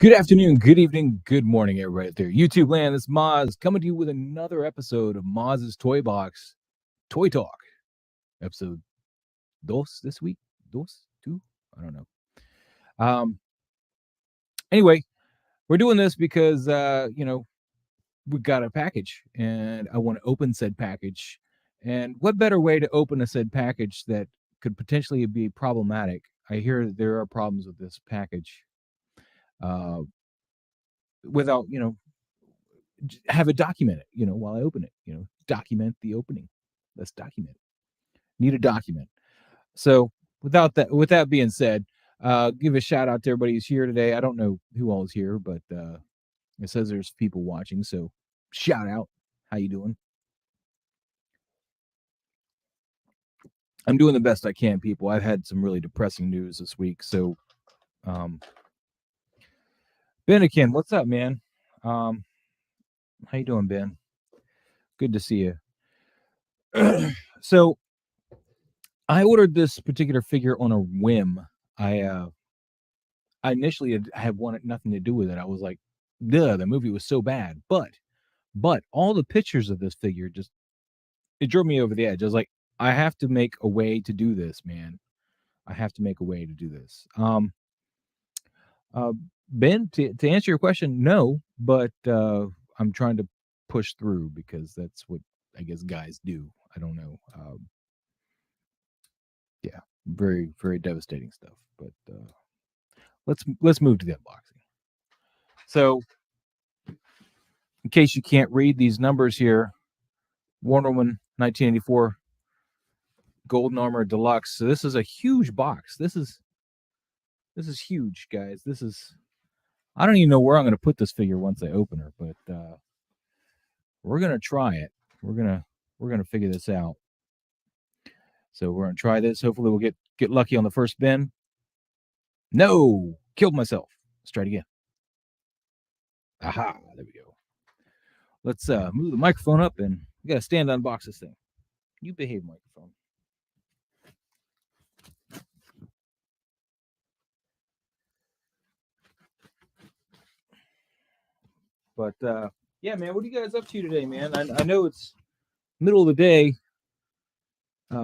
Good afternoon, good evening, good morning, everybody out there. YouTube land, this is Moz coming to you with another episode of Moz's Toy Box Toy Talk. Episode dos this week? Two? I don't know. Anyway, we're doing this because, we got a package and I want to open said package. And what better way to open a said package that could potentially be problematic? I hear there are problems with this package. Without, have it documented, while I open it, document the opening. Let's document it. Need a document. So with that being said, give a shout out to everybody who's here today. I don't know who all is here, but it says there's people watching. So shout out. How you doing? I'm doing the best I can, people. I've had some really depressing news this week. So, Anakin, what's up, man? How you doing, Ben? Good to see you. So I ordered this particular figure on a whim. I initially had wanted nothing to do with it. I was like, duh, the movie was so bad. But all the pictures of this figure it drove me over the edge. I was like, I have to make a way to do this, man. I have to make a way to do this. Ben, to answer your question, no, but I'm trying to push through because that's what I guess guys do. I don't know. Yeah, very, very devastating stuff. But let's move to the unboxing. So, in case you can't read these numbers here, Wonder Woman 1984 Golden Armor Deluxe. So this is a huge box. This is huge, guys. I don't even know where I'm going to put this figure once I open her, but we're going to try it. We're going to figure this out. So we're going to try this. Hopefully we'll get lucky on the first bin. No, killed myself. Let's try it again. Aha, there we go. Let's move the microphone up and we got to stand to unbox this thing. You behave, microphone. But yeah, man, what are you guys up to today, man? I know it's middle of the day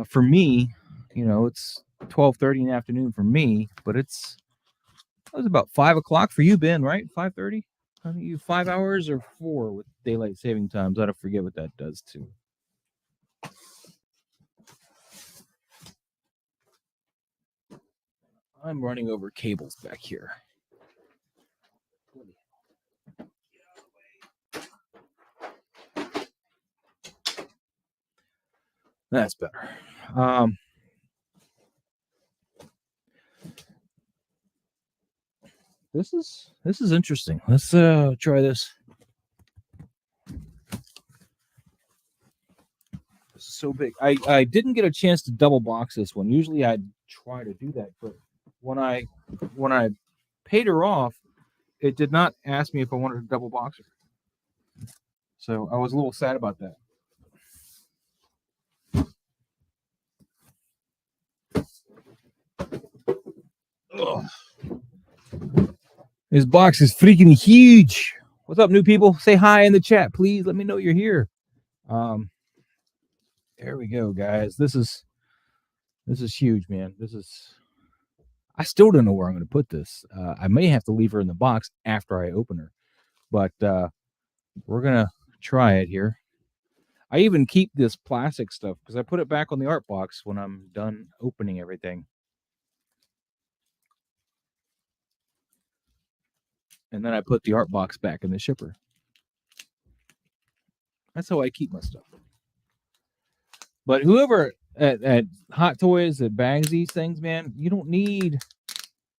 for me. It's 12:30 in the afternoon for me, but it was about 5 o'clock for you, Ben, right? 5:30. I think you 5 hours or 4 with daylight saving times. I don't forget what that does too. I'm running over cables back here. That's better. This is interesting. Let's try this. This is so big. I didn't get a chance to double box this one. Usually I'd try to do that, but when I paid her off, it did not ask me if I wanted to double box her. So I was a little sad about that. Ugh. This box is freaking huge. What's up, new people? Say hi in the chat, please. Let me know you're here. There we go, guys. This is huge, man. I still don't know where I'm going to put this. I may have to leave her in the box after I open her, but we're going to try it here. I even keep this plastic stuff because I put it back on the art box when I'm done opening everything. And then I put the art box back in the shipper. That's how I keep my stuff. But whoever at Hot Toys that bags these things, man, you don't need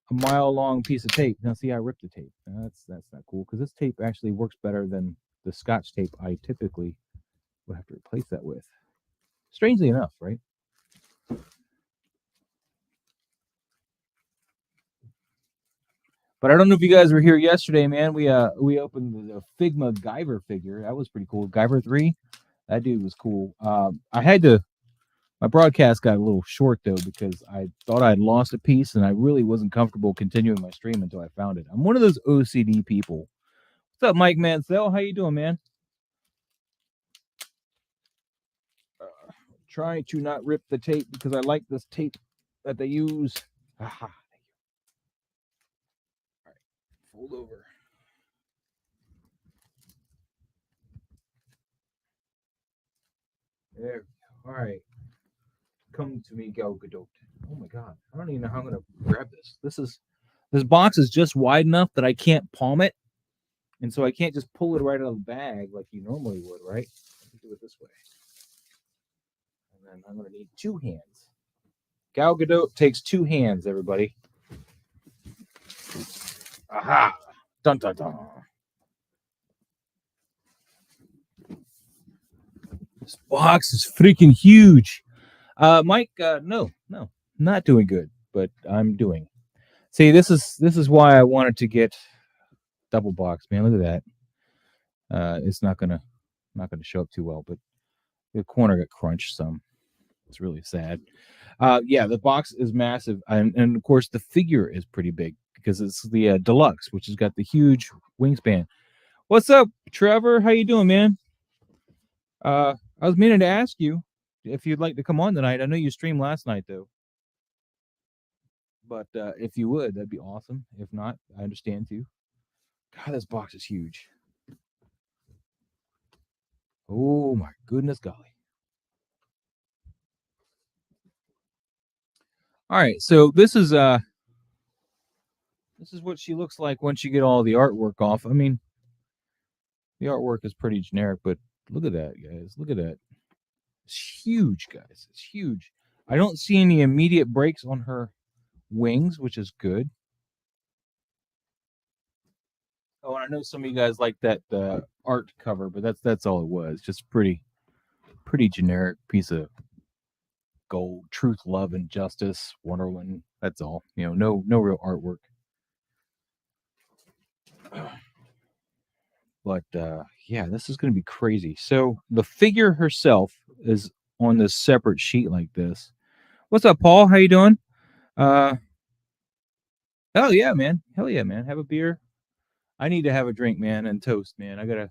a mile-long piece of tape. Now, see, I ripped the tape. That's not cool because this tape actually works better than the Scotch tape I typically would have to replace that with. Strangely enough, right? But I don't know if you guys were here yesterday, man. We opened the Figma Guyver figure. That was pretty cool. Guyver 3, that dude was cool. I had to My broadcast got a little short though because I thought I'd lost a piece and I really wasn't comfortable continuing my stream until I found it. I'm one of those OCD people. What's up, Mike Mansell? How you doing, man? Trying to not rip the tape because I like this tape that they use. Aha. All right, fold over. There. All right. Come to me, Gal Gadot. Oh my God. I don't even know how I'm gonna grab this. This box is just wide enough that I can't palm it. And so I can't just pull it right out of the bag like you normally would, right? Let me do it this way. And then I'm gonna need 2 hands. Gal Gadot takes 2 hands, everybody. Aha! Dun dun dun. This box is freaking huge. Mike, no, not doing good, but I'm doing. See, this is why I wanted to get double box, man. Look at that. It's not gonna show up too well, but the corner got crunched some. It's really sad. Yeah, the box is massive, and of course the figure is pretty big because it's the deluxe, which has got the huge wingspan. What's up, Trevor? How you doing, man? I was meaning to ask you if you'd like to come on tonight. I know you streamed last night though, but if you would, that'd be awesome. If not, I understand too. God, this box is huge. Oh my goodness, golly! All right, so this is what she looks like once you get all the artwork off. I mean, the artwork is pretty generic, but look at that, guys. Look at that. It's huge, guys. It's huge. I don't see any immediate breaks on her wings, which is good. Oh, and I know some of you guys like that art cover, but that's all it was. Just pretty generic piece of gold. Truth, love, and justice. Wonder Woman. That's all. You know, no real artwork. But yeah, this is going to be crazy. So the figure herself is on this separate sheet like this. What's up, Paul? How you doing? Oh yeah, man. Hell yeah, man. Have a beer. I need to have a drink, man, and toast, man. I gotta.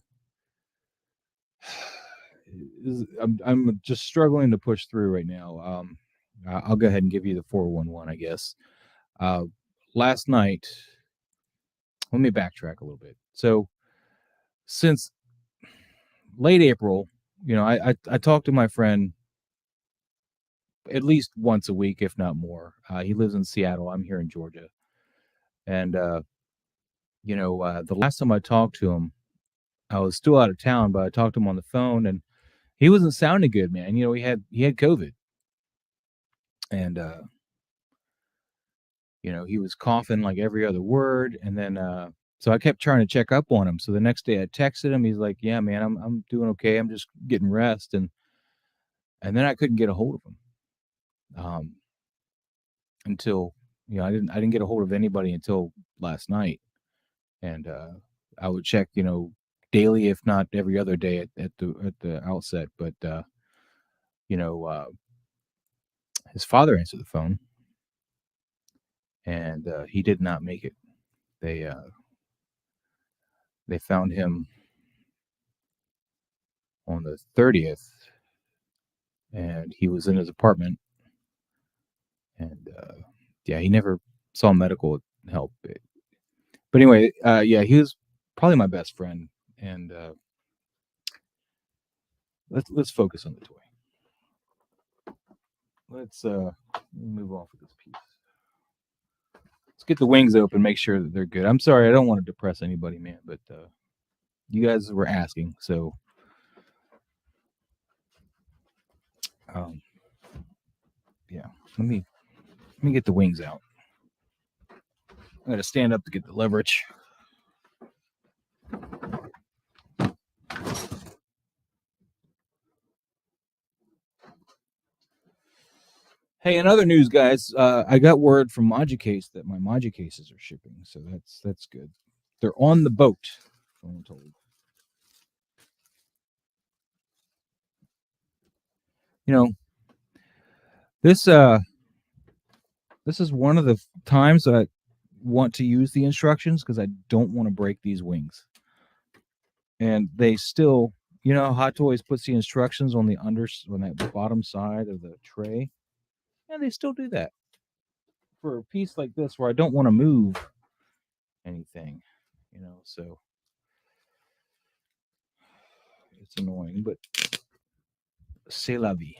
I'm just struggling to push through right now. I'll go ahead and give you the 411, I guess. Last night, let me backtrack a little bit. So since late April, you know, I talked to my friend at least once a week, if not more. He lives in Seattle. I'm here in Georgia. And, the last time I talked to him, I was still out of town, but I talked to him on the phone and he wasn't sounding good, man. You know, he had COVID and, he was coughing like every other word. And then, so I kept trying to check up on him. So the next day I texted him. He's like, yeah, man, I'm doing okay. I'm just getting rest. And then I couldn't get a hold of him. Until I didn't get a hold of anybody until last night, and I would check daily, if not every other day at the outset. But his father answered the phone, and he did not make it. They found him on the 30th, and he was in his apartment, and yeah, he never saw medical help. But anyway, yeah, he was probably my best friend, and let's focus on the toy. Let's move off of this piece. Let's get the wings open, make sure that they're good. I'm sorry, I don't want to depress anybody, man, but you guys were asking, so yeah. Let me get the wings out. I gotta stand up to get the leverage. Hey, in other news, guys, I got word from Magicase that my Magicases are shipping, so that's good. They're on the boat, I'm told. You know, This is one of the times that I want to use the instructions because I don't want to break these wings. And they still, you know, Hot Toys puts the instructions on that bottom side of the tray, and they still do that for a piece like this where I don't want to move anything, you know. So it's annoying, but c'est la vie.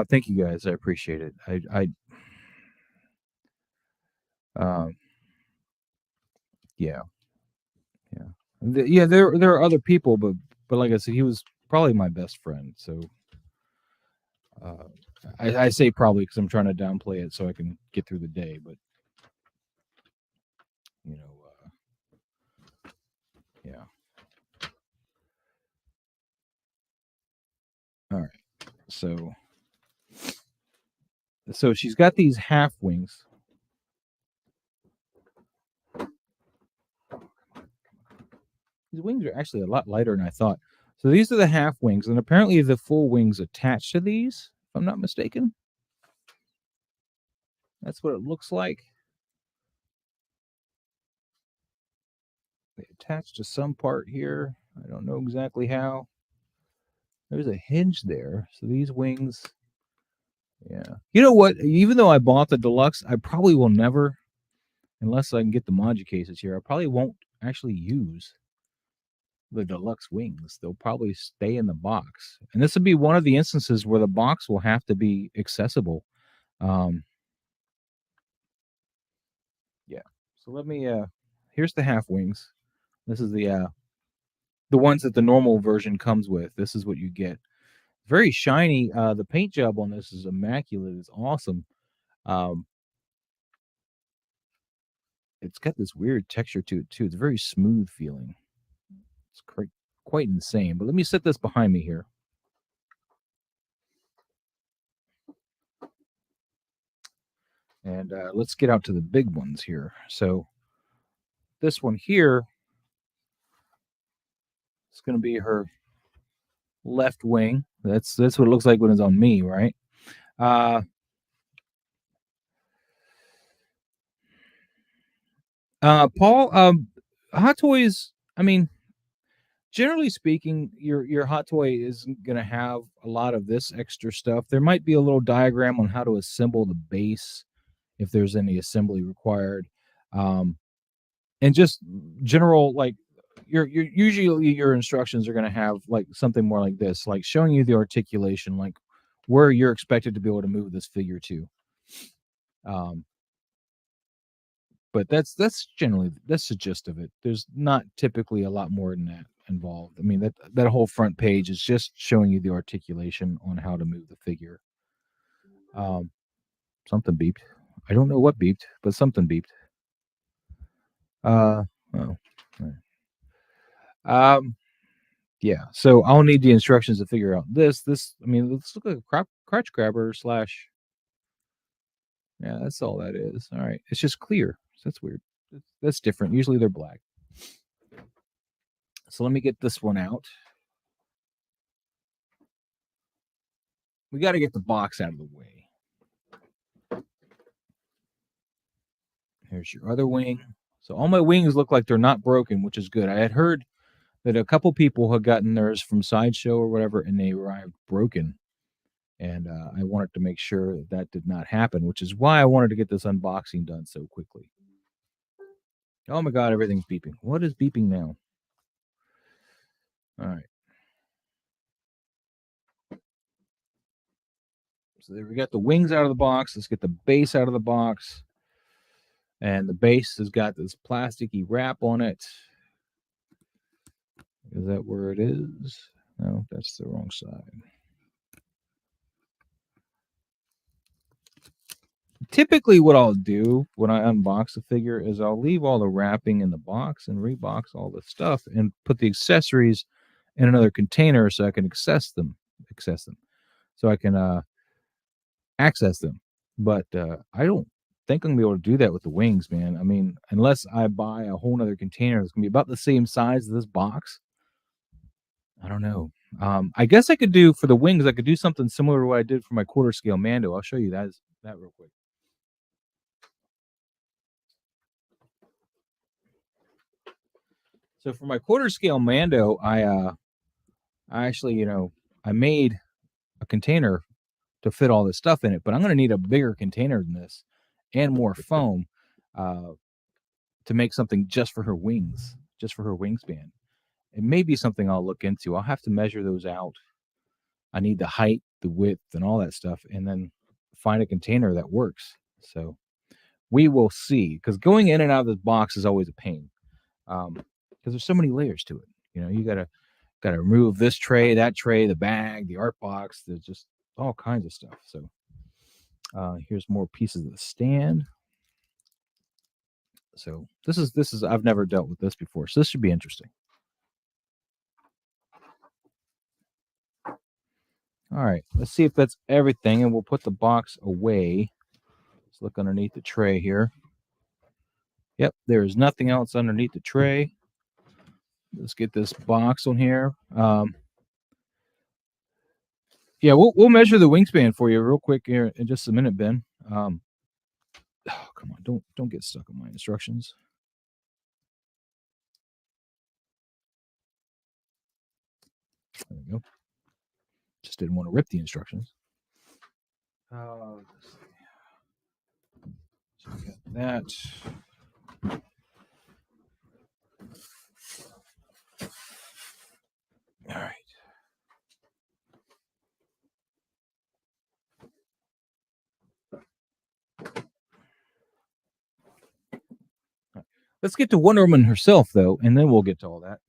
Thank you guys. I appreciate it. Yeah, yeah. There are other people, but like I said, he was probably my best friend. So I say probably because I'm trying to downplay it so I can get through the day. But you know, yeah. All right. So she's got these half wings. These wings are actually a lot lighter than I thought. So these are the half wings, and apparently the full wings attached to these, if I'm not mistaken. That's what it looks like. They attach to some part here. I don't know exactly how. There's a hinge there. So these wings, yeah. You know what? Even though I bought the deluxe, I probably will never, unless I can get the Manji cases here, I probably won't actually use the deluxe wings. They'll probably stay in the box. And this would be one of the instances where the box will have to be accessible. Yeah. So let me here's the half wings. This is the ones that the normal version comes with. This is what you get. Very shiny. The paint job on this is immaculate. It's awesome. It's got this weird texture to it too. It's very smooth feeling. It's quite insane. But let me set this behind me here. And let's get out to the big ones here. So this one here is going to be her left wing. That's what it looks like when it's on me, right? Paul, Hot Toys, I mean, generally speaking, your Hot Toy isn't going to have a lot of this extra stuff. There might be a little diagram on how to assemble the base if there's any assembly required. And just general, like, usually your instructions are going to have like something more like this, like showing you the articulation, like where you're expected to be able to move this figure to. But that's generally the gist of it. There's not typically a lot more than that involved. I mean, that whole front page is just showing you the articulation on how to move the figure. Something beeped. I don't know what beeped, but something beeped. Oh. Yeah. So I'll need the instructions to figure out this. I mean, let's look like a crotch grabber / Yeah, that's all that is. All right. It's just clear. So that's weird. That's different. Usually they're black. So let me get this one out. We got to get the box out of the way. Here's your other wing. So all my wings look like they're not broken, which is good. I had heard that a couple people had gotten theirs from Sideshow or whatever, and they arrived broken. And I wanted to make sure that did not happen, which is why I wanted to get this unboxing done so quickly. Oh my God, everything's beeping. What is beeping now? All right. So there we got the wings out of the box. Let's get the base out of the box. And the base has got this plasticky wrap on it. Is that where it is? No, that's the wrong side. Typically what I'll do when I unbox a figure is I'll leave all the wrapping in the box and rebox all the stuff and put the accessories in another container so I can access them. So I can access them. But I don't think I'm gonna be able to do that with the wings, man. I mean, unless I buy a whole nother container that's gonna be about the same size as this box. I don't know. I guess I could do for the wings. I could do something similar to what I did for my quarter scale Mando. I'll show you that real quick. So for my quarter scale Mando, I actually, I made a container to fit all this stuff in it, but I'm going to need a bigger container than this and more foam to make something just for her wings, just for her wingspan. It may be something I'll look into. I'll have to measure those out. I need the height, the width, and all that stuff, and then find a container that works. So we will see, because going in and out of this box is always a pain, because there's so many layers to it. You gotta remove this tray, that tray, the bag, the art box. There's just all kinds of stuff. So here's more pieces of the stand. So this is I've never dealt with this before, so this should be interesting. All right, let's see if that's everything, and we'll put the box away. Let's look underneath the tray here. Yep, there is nothing else underneath the tray. Let's get this box on here. Yeah, we'll measure the wingspan for you real quick here in just a minute, Ben. Oh, come on, don't get stuck on my instructions. There we go. Just didn't want to rip the instructions. So we got that. All right. Let's get to Wonder Woman herself, though, and then we'll get to all that.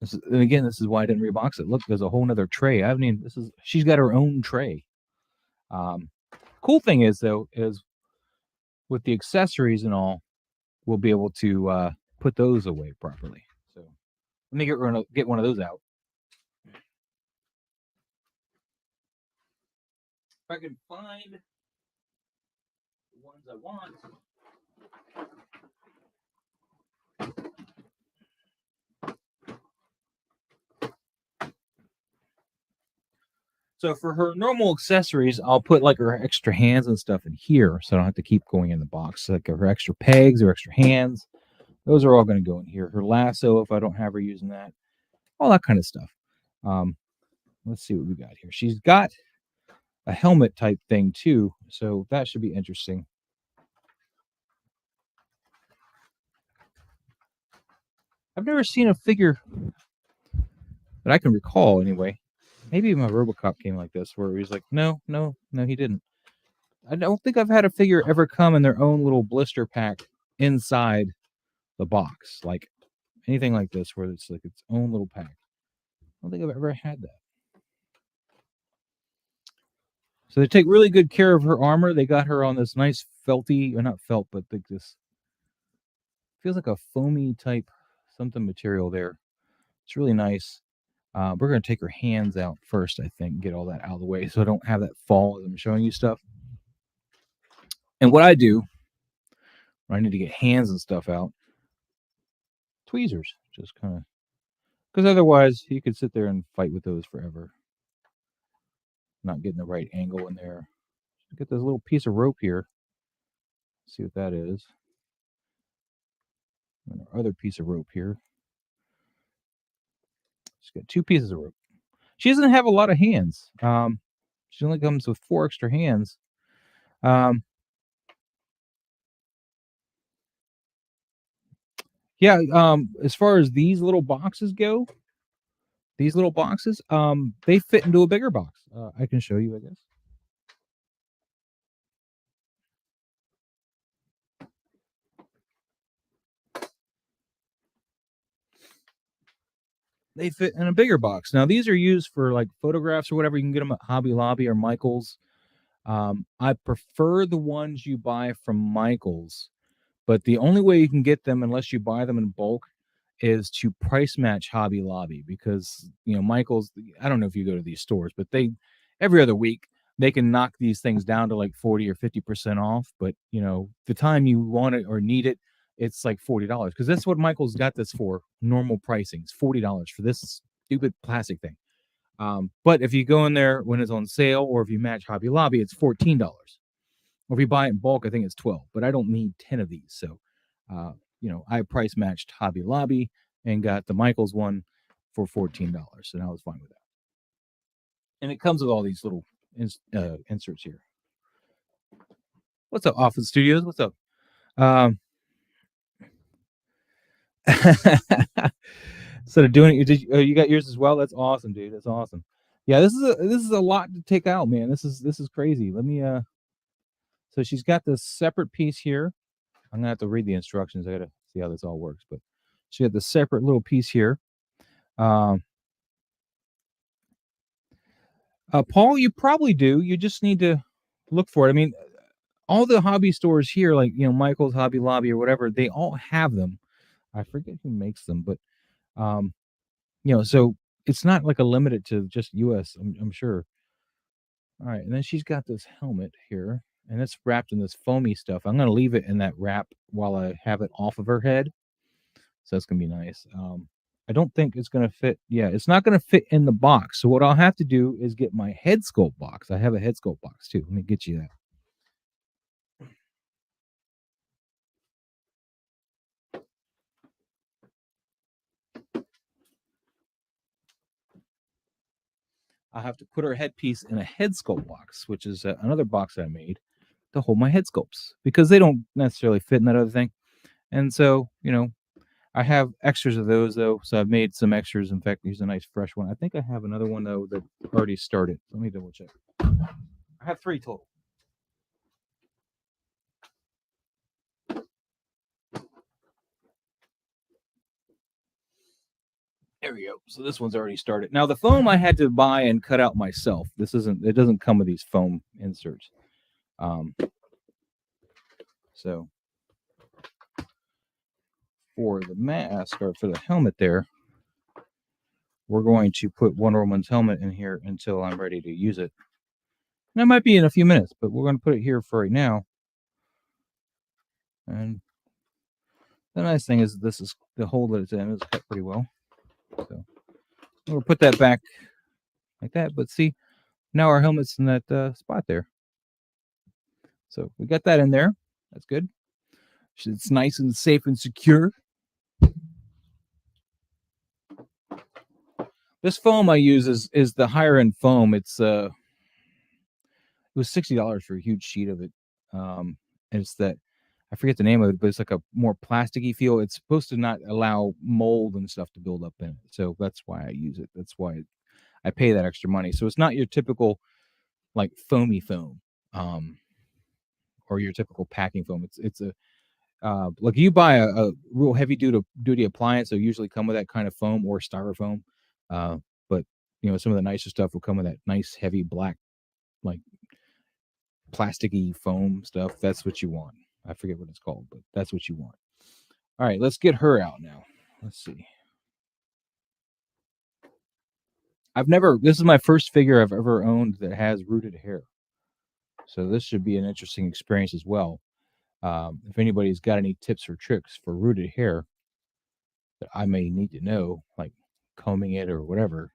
And again, this is why I didn't rebox it. Look, there's a whole nother tray. I haven't even. She's got her own tray. Cool thing is, though, is with the accessories and all, we'll be able to put those away properly. So let me get one of those out. If I can find the ones I want. So for her normal accessories, I'll put like her extra hands and stuff in here, so I don't have to keep going in the box. So like her extra pegs or extra hands, those are all going to go in here. Her lasso, if I don't have her using that, all that kind of stuff. Let's see what we got here. She's got a helmet type thing too, so that should be interesting. I've never seen a figure that I can recall anyway. Maybe my RoboCop came like this, where he's like, no, he didn't. I don't think I've had a figure ever come in their own little blister pack inside the box, like anything like this, where it's like its own little pack. I don't think I've ever had that. So they take really good care of her armor. They got her on this nice felty, or not felt, but like this feels like a foamy type something material there. It's really nice. We're going to take her hands out first, I think, get all that out of the way so I don't have that fall as I'm showing you stuff. And what I do when I need to get hands and stuff out, tweezers, just kind of, because otherwise you could sit there and fight with those forever. Not getting the right angle in there. Get this little piece of rope here. See what that is. And our other piece of rope here. She's got two pieces of rope. She doesn't have a lot of hands. She only comes with 4 extra hands. Yeah, as far as these little boxes go, they fit into a bigger box. I can show you, I guess. They fit in a bigger box. Now, these are used for like photographs or whatever. You can get them at Hobby Lobby or Michael's. I prefer the ones you buy from Michael's, but the only way you can get them, unless you buy them in bulk, is to price match Hobby Lobby, because Michael's, I don't know if you go to these stores, but they every other week they can knock these things down to like 40 or 50% off. But the time you want it or need it, it's like $40 because that's what Michael's got this for. Normal pricing is $40 for this stupid plastic thing. But if you go in there when it's on sale, or if you match Hobby Lobby, it's $14. Or if you buy it in bulk, I think it's $12. But I don't need 10 of these, so I price matched Hobby Lobby and got the Michaels one for $14, and I was fine with that. And it comes with all these little inserts here. What's up, Office Studios? What's up? Instead of doing it, you got yours as well? That's awesome, dude. That's awesome. Yeah, this is a lot to take out, man. This is crazy. Let me so she's got this separate piece here. I'm gonna have to read the instructions. I gotta see how this all works, but she had the separate little piece here. Paul, you probably do. You just need to look for it. I mean, all the hobby stores here, like Michael's, Hobby Lobby, or whatever, they all have them. I forget who makes them, but so it's not like a limited to just US, I'm sure. All right, and then she's got this helmet here, and it's wrapped in this foamy stuff. I'm gonna leave it in that wrap while I have it off of her head, so that's gonna be nice. I don't think it's gonna fit. Yeah, it's not gonna fit in the box. So what I'll have to do is get my head sculpt box. I have a head sculpt box too. Let me get you that. I have to put her headpiece in a head sculpt box, which is another box I made to hold my head sculpts because they don't necessarily fit in that other thing. And so, I have extras of those though. So I've made some extras. In fact, here's a nice fresh one. I think I have another one though that already started. Let me double check. I have 3 total. There we go. So this one's already started. Now the foam I had to buy and cut out myself. It doesn't come with these foam inserts. So for the mask, or for the helmet there, we're going to put Wonder Woman's helmet in here until I'm ready to use it. And that might be in a few minutes, but we're going to put it here for right now. And the nice thing is this is the hole that it's in is cut pretty well. So we'll put that back like that. But see, now our helmet's in that spot there. So we got that in there. That's good. It's nice and safe and secure. This foam I use is the higher end foam. It was $60 for a huge sheet of it. And it's that, I forget the name of it, but it's like a more plasticky feel. It's supposed to not allow mold and stuff to build up in it. So that's why I use it. That's why I pay that extra money. So it's not your typical like foamy foam, or your typical packing foam. It's a like you buy a real heavy duty appliance, they'll usually come with that kind of foam or styrofoam. But some of the nicer stuff will come with that nice heavy black, like plasticky foam stuff. That's what you want. I forget what it's called, but that's what you want. All right, let's get her out now. Let's see. This is my first figure I've ever owned that has rooted hair. So this should be an interesting experience as well. If anybody's got any tips or tricks for rooted hair that I may need to know, like combing it or whatever,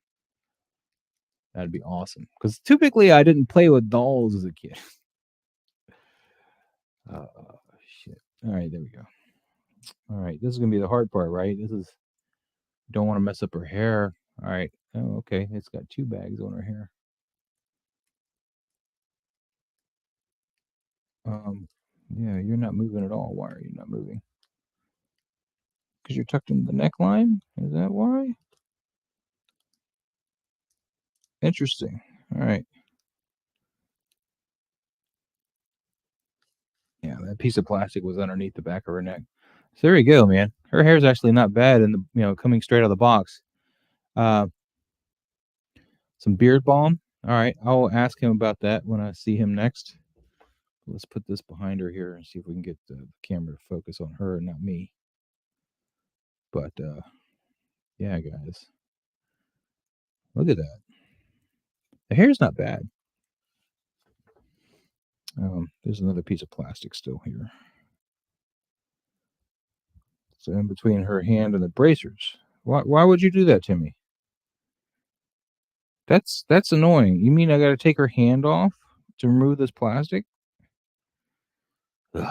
that'd be awesome. Because typically I didn't play with dolls as a kid. Shit. All right, there we go. All right, this is gonna be the hard part, right? Don't want to mess up her hair. All right. Oh, okay. It's got 2 bags on her hair. Yeah, you're not moving at all. Why are you not moving? Because you're tucked in the neckline? Is that why? Interesting. All right. Yeah, that piece of plastic was underneath the back of her neck. So there you go, man. Her hair's actually not bad, and coming straight out of the box. Some beard balm. All right, I'll ask him about that when I see him next. Let's put this behind her here and see if we can get the camera to focus on her and not me. But yeah, guys, look at that. The hair's not bad. There's another piece of plastic still here. So in between her hand and the bracers. Why would you do that to me? That's annoying. You mean I got to take her hand off to remove this plastic? Ugh.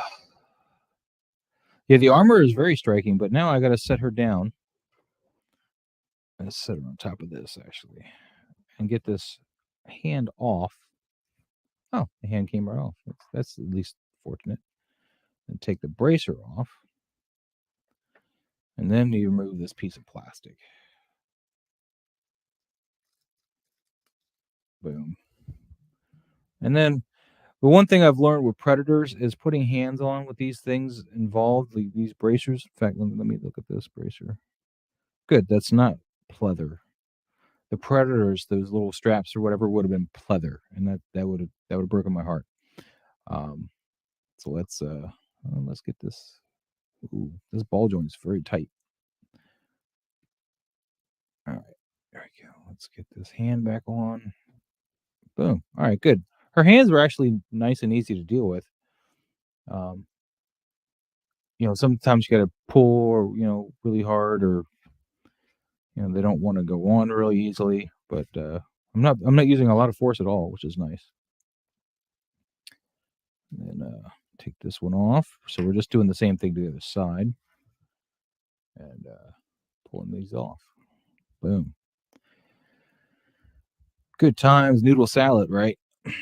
Yeah, the armor is very striking, but now I got to set her down. Let's set her on top of this actually, and get this hand off. Oh, the hand came right off. That's at least fortunate. And take the bracer off, and then you remove this piece of plastic. Boom. And then the one thing I've learned with predators is putting hands on with these things involved, these bracers. In fact, let me look at this bracer. Good, that's not pleather. The predators, those little straps or whatever, would have been pleather, and that would have broken my heart. So let's get this. Ooh, this ball joint is very tight. All right, there we go. Let's get this hand back on. Boom. All right, good. Her hands were actually nice and easy to deal with. Sometimes you got to pull or really hard, or they don't want to go on really easily. But I'm not using a lot of force at all, which is nice. And then take this one off. So we're just doing the same thing to the other side, and pulling these off. Boom. Good times, noodle salad, right? Get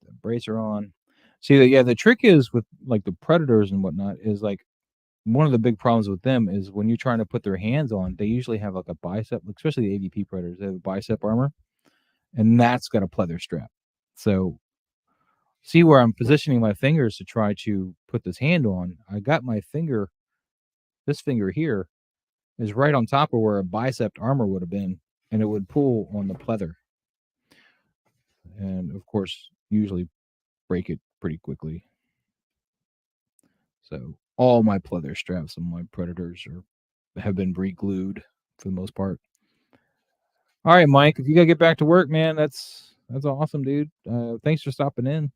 the bracer on. See, the trick is with like the predators and whatnot is like one of the big problems with them is when you're trying to put their hands on, they usually have like a bicep, especially the AVP predators. They have a bicep armor, and that's got a pleather strap. So see where I'm positioning my fingers to try to put this hand on. I got my finger, this finger here is right on top of where a bicep armor would have been, and it would pull on the pleather. And of course, usually break it pretty quickly. So all my pleather straps on my predators have been re-glued for the most part. All right, Mike, if you gotta get back to work, man, that's awesome, dude. Thanks for stopping in.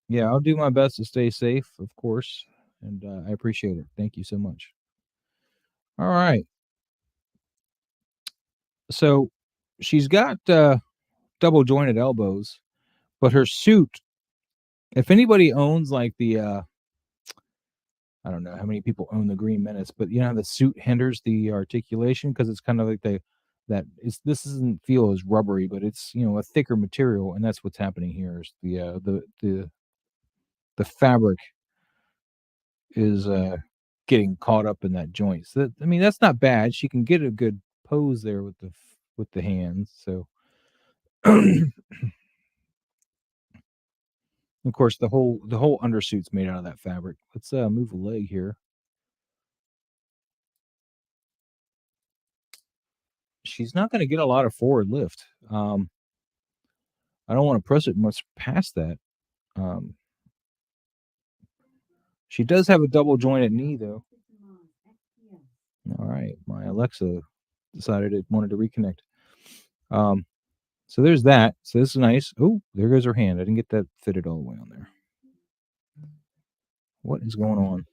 Yeah, I'll do my best to stay safe, of course, and I appreciate it. Thank you so much. All right, so she's got double jointed elbows, but her suit. If anybody owns like the I don't know how many people own the Green Menace, but you know how the suit hinders the articulation because it's kind of like this doesn't feel as rubbery, but it's a thicker material, and that's what's happening here. Is the fabric is getting caught up in that joint. So I mean that's not bad. She can get a good pose there with the hands. So of course the whole undersuit's made out of that fabric. Let's move a leg here. She's not going to get a lot of forward lift. I don't want to press it much past that. She does have a double jointed knee, though. All right, my Alexa decided it wanted to reconnect. So there's that. So this is nice. Oh, there goes her hand. I didn't get that fitted all the way on there. What is going on?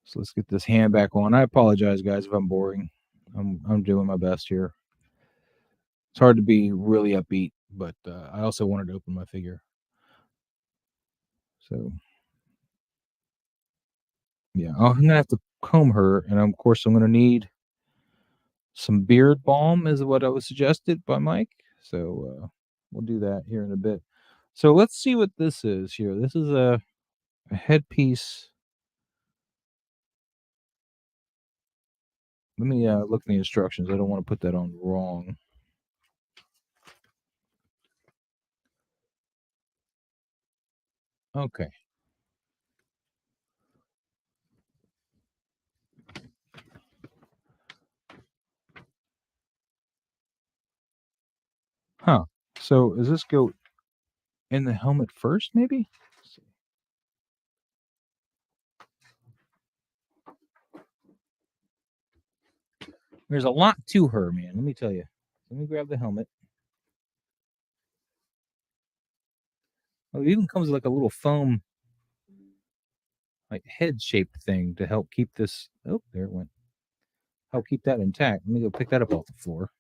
So let's get this hand back on. I apologize, guys, if I'm boring. I'm doing my best here. It's hard to be really upbeat, but I also wanted to open my figure. So yeah, I'm gonna have to comb her, and of course I'm gonna need some beard balm, is what I was suggested by Mike. So we'll do that here in a bit. So let's see what this is here. This is a headpiece. Let me look at the instructions. I don't want to put that on wrong. Okay. Huh. So does this go in the helmet first, maybe? There's a lot to her, man. Let me tell you. Let me grab the helmet. Oh, it even comes with like a little foam, like head-shaped thing to help keep this. Oh, there it went. Help keep that intact. Let me go pick that up off the floor.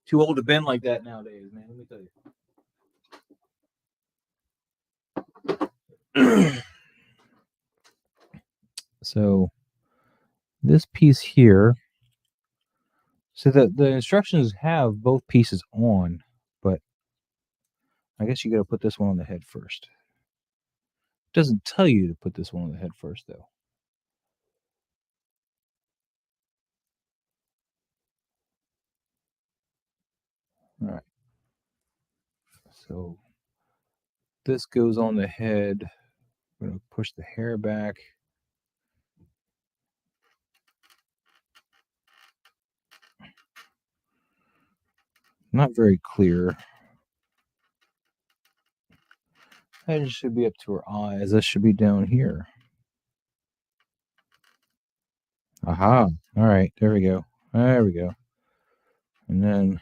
Too old to bend like that nowadays, man. Let me tell you. So this piece here. So the instructions have both pieces on, but I guess you got to put this one on the head first. It doesn't tell you to put this one on the head first, though. All right. So this goes on the head. I'm going to push the hair back. Not very clear. That should be up to her eyes. This should be down here. Aha. All right. There we go. There we go. And then...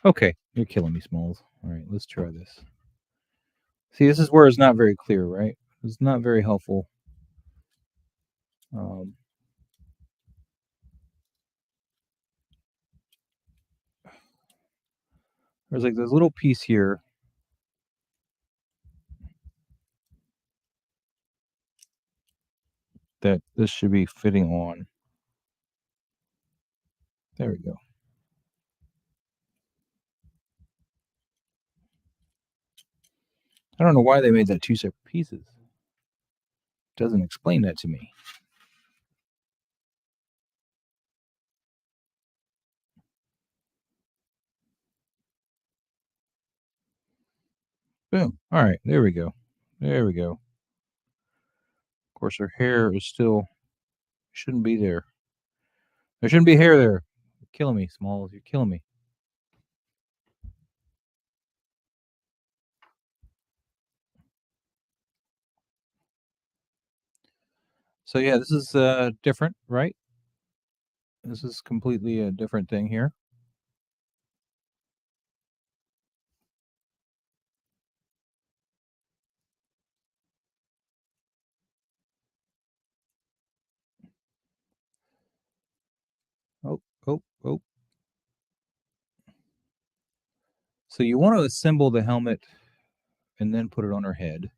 Okay. You're killing me, Smalls. All right. Let's try this. See, this is where it's not very clear, right? It's not very helpful. There's like this little piece here that this should be fitting on. There we go. I don't know why they made that two separate pieces. It doesn't explain that to me. Boom. All right, there we go. There we go. Of course, her hair is still shouldn't be there. There shouldn't be hair there. You're killing me, Smalls. You're killing me. So yeah, this is different, right? This is completely a different thing here. Oh, oh, oh. So you want to assemble the helmet and then put it on her head.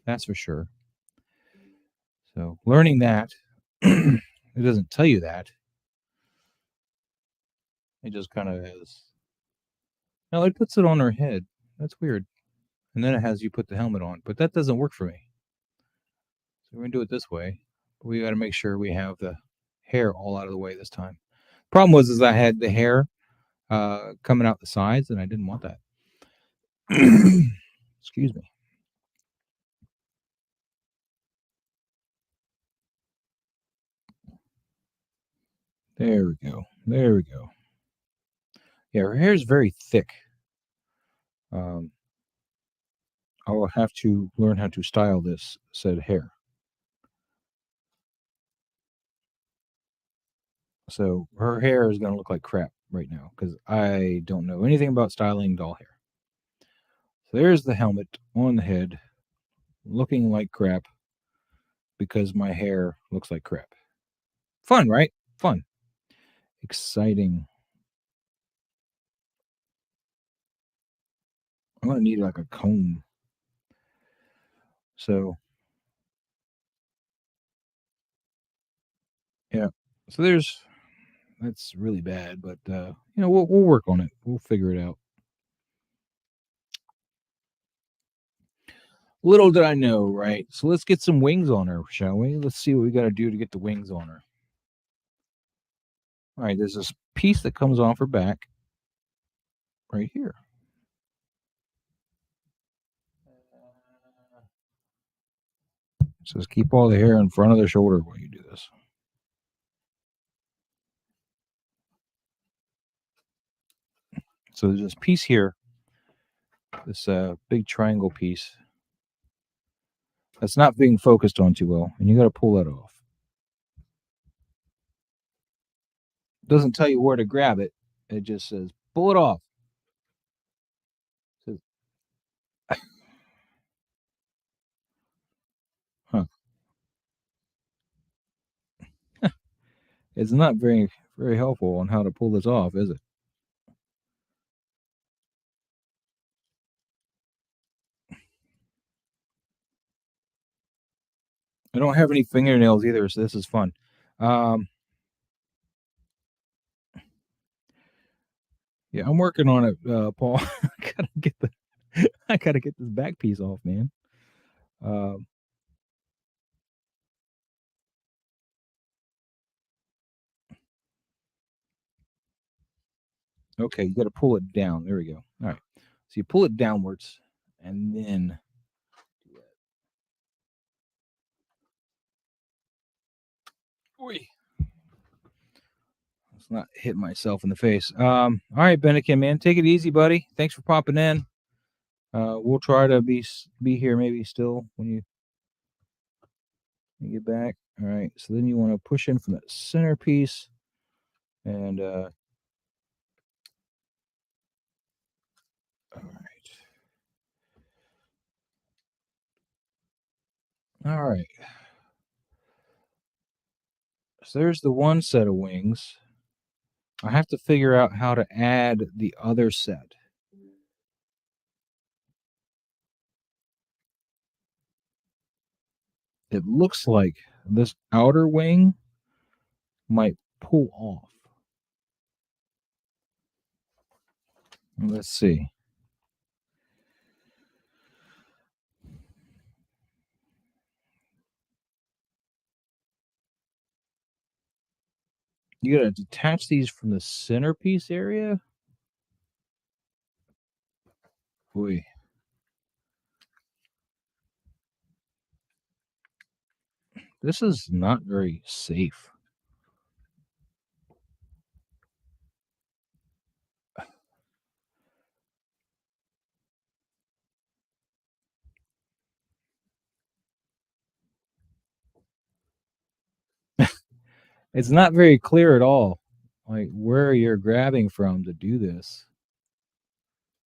That's for sure. So learning that, it doesn't tell you that. It just kind of has. No, it puts it on her head. That's weird. And then it has you put the helmet on, but that doesn't work for me. So we're gonna do it this way. But we got to make sure we have the hair all out of the way this time. Problem was I had the hair coming out the sides, and I didn't want that. Excuse me. There we go. There we go. Yeah, her hair is very thick. I will have to learn how to style this said hair. So her hair is going to look like crap right now because I don't know anything about styling doll hair. So there's the helmet on the head looking like crap because my hair looks like crap. Fun, right? Fun. Exciting. I'm going to need like a comb. So, yeah. So that's really bad, but, we'll work on it. We'll figure it out. Little did I know, right? So let's get some wings on her, shall we? Let's see what we got to do to get the wings on her. All right, there's this piece that comes off her back right here. It says keep all the hair in front of the shoulder while you do this. So there's this piece here, this big triangle piece That's not being focused on too well, and you got to pull that off. It doesn't tell you where to grab it. It just says pull it off. It says, huh. It's not very helpful on how to pull this off, is it? I don't have any fingernails either, so this is fun. Yeah, I'm working on it, Paul. I gotta get this back piece off, man. Um, okay, you got to pull it down. There we go. All right, so you pull it downwards, and then Oy. Let's not hit myself in the face. All right, Bennikin, man, take it easy, buddy. Thanks for popping in. We'll try to be here maybe still when you get back. All right. So then you want to push in from that centerpiece, and all right, all right. So there's the one set of wings. I have to figure out how to add the other set. It looks like this outer wing might pull off. Let's see. You gotta detach these from the centerpiece area. Boy, this is not very safe. It's not very clear at all, like where you're grabbing from to do this.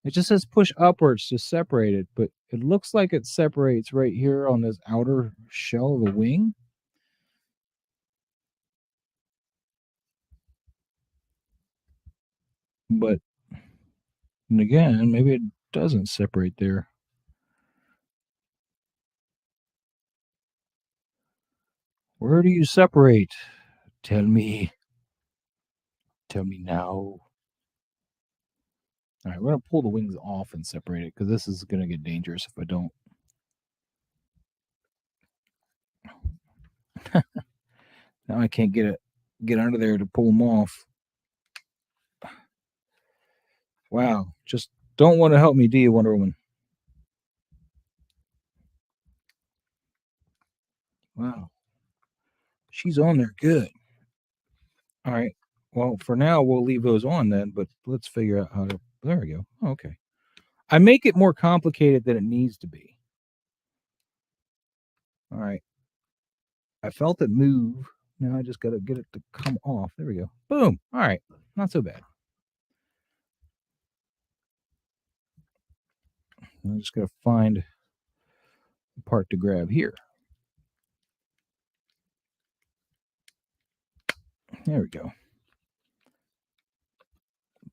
It just says push upwards to separate it, but it looks like it separates right here on this outer shell of the wing. But and again, maybe it doesn't separate there. Where do you separate? Tell me. Tell me now. All right, we're gonna pull the wings off and separate it because this is gonna get dangerous if I don't. Now I can't get under there to pull them off. Wow, just don't want to help me, do you, Wonder Woman? Wow, she's on there good. All right. Well, for now we'll leave those on then, but let's figure out how to. There we go. Okay. I make it more complicated than it needs to be. All right. I felt it move. Now I just got to get it to come off. There we go. Boom. All right. Not so bad. I'm just going to find the part to grab here. There we go.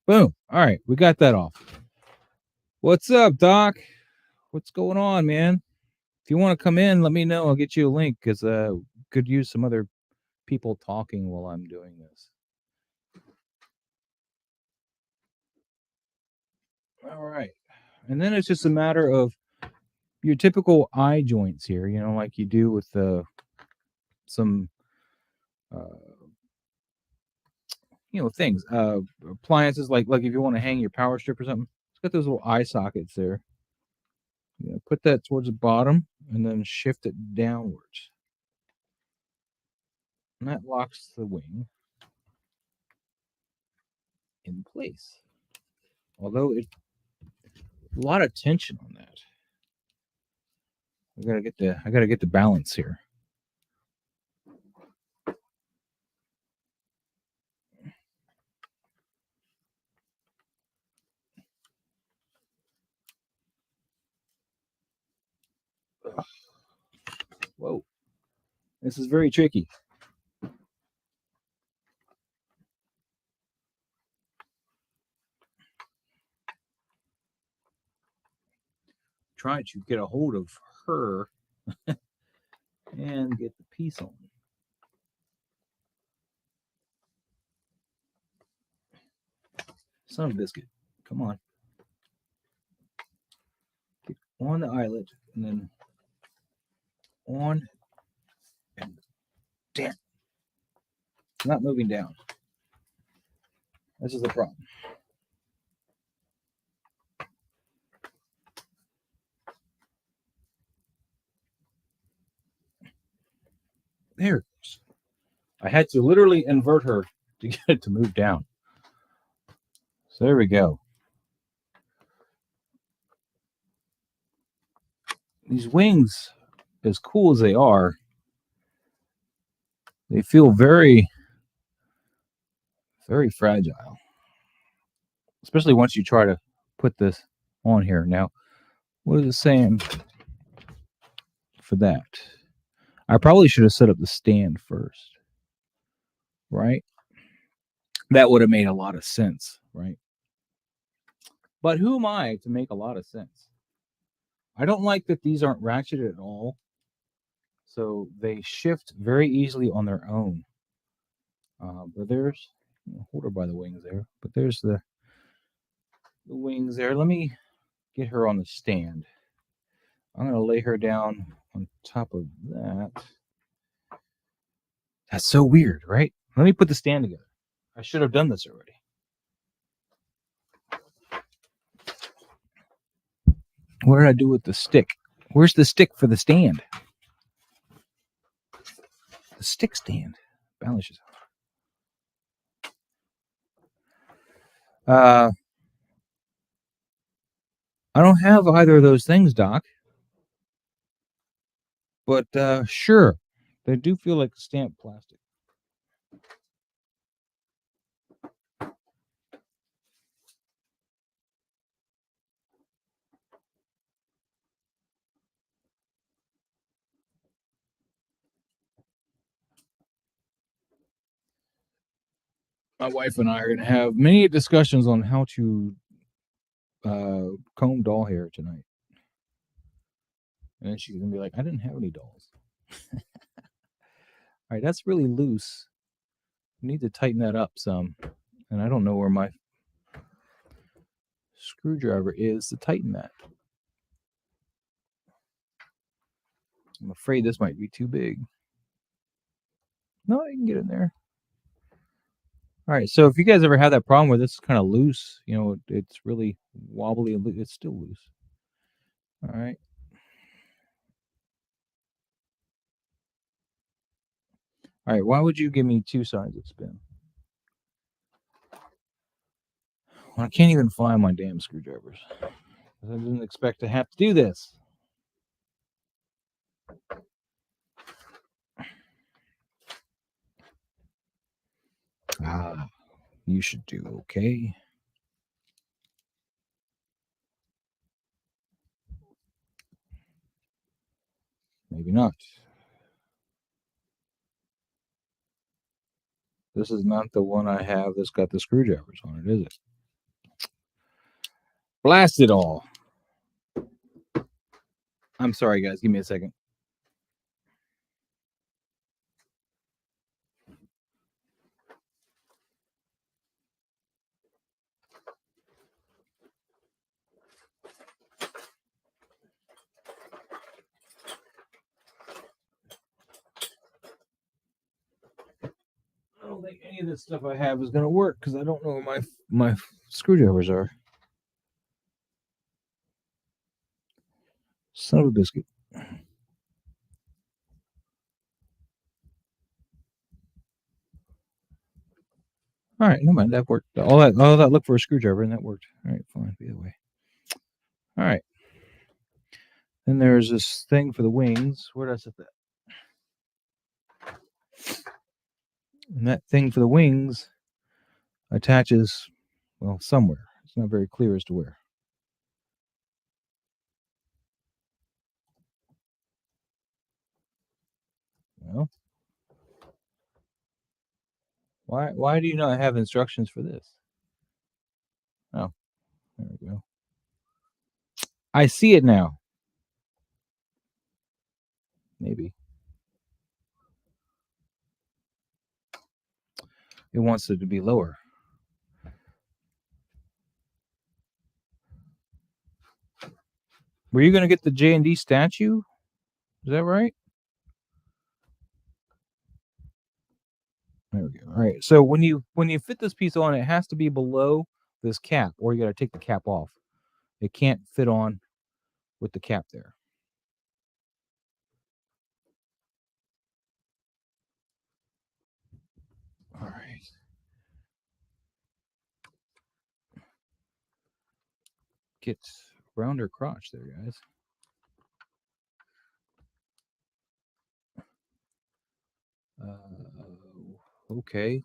Boom. All right. We got that off. What's up, Doc? What's going on, man? If you want to come in, let me know. I'll get you a link because could use some other people talking while I'm doing this. All right. And then it's just a matter of your typical eye joints here, like you do with some, things, appliances, like if you want to hang your power strip or something, it's got those little eye sockets there. Put that towards the bottom and then shift it downwards. And that locks the wing in place. Although a lot of tension on that. I gotta get the balance here. Whoa, this is very tricky. Try to get a hold of her and get the piece on. Son of a biscuit. Come on. Get on the eyelet and then on and damn. It's not moving down. This is the problem. There it goes. I had to literally invert her to get it to move down. So there we go. These wings, as cool as they are, they feel very, very fragile. Especially once you try to put this on here. Now, what is it saying for that? I probably should have set up the stand first, right? That would have made a lot of sense, right? But who am I to make a lot of sense? I don't like that these aren't ratcheted at all. So they shift very easily on their own. But there's, hold her by the wings there. But there's the wings there. Let me get her on the stand. I'm going to lay her down on top of that. That's so weird, right? Let me put the stand together. I should have done this already. What did I do with the stick? Where's the stick for the stand? The stick stand. Balance yourself. I don't have either of those things, Doc. But sure, they do feel like stamped plastic. My wife and I are going to have many discussions on how to comb doll hair tonight. And then she's going to be like, I didn't have any dolls. All right, that's really loose. I need to tighten that up some. And I don't know where my screwdriver is to tighten that. I'm afraid this might be too big. No, I can get in there. All right, so if you guys ever have that problem where this is kind of loose, you know, it's really wobbly and it's still loose. All right. All right, why would you give me two sides of spin? Well, I can't even find my damn screwdrivers. I didn't expect to have to do this. Ah, you should do okay. Maybe not. This is not the one I have that's got the screwdrivers on it, is it? Blast it all. I'm sorry, guys. Give me a second. I don't think any of this stuff I have is going to work because I don't know where my screwdrivers are. Son of a biscuit. All right, no mind, that worked. All that looked for a screwdriver and that worked. All right, fine, be that way. All right. Then there's this thing for the wings. Where did I set that? And that thing for the wings attaches, well, somewhere. It's not very clear as to where. Well, why do you not have instructions for this? Oh, there we go. I see it now. Maybe. It wants it to be lower. Were you going to get the J&D statue? Is that right? There we go. All right. So when you fit this piece on, it has to be below this cap, or you got to take the cap off. It can't fit on with the cap there. All right. Get around her crotch there, guys. Okay.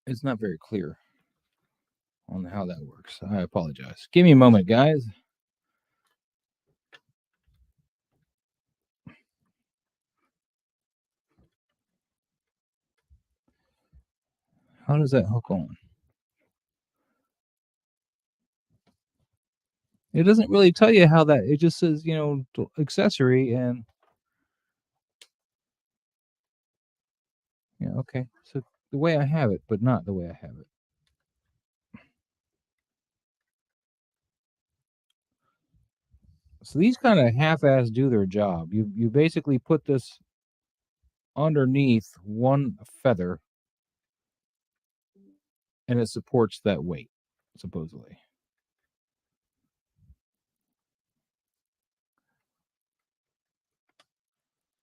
It's not very clear on how that works. I apologize. Give me a moment, guys. How does that hook on? It doesn't really tell you how that. It just says, accessory and. Yeah, okay. So the way I have it, but not the way I have it. So these kind of half-ass do their job. You basically put this underneath one feather, and it supports that weight, supposedly.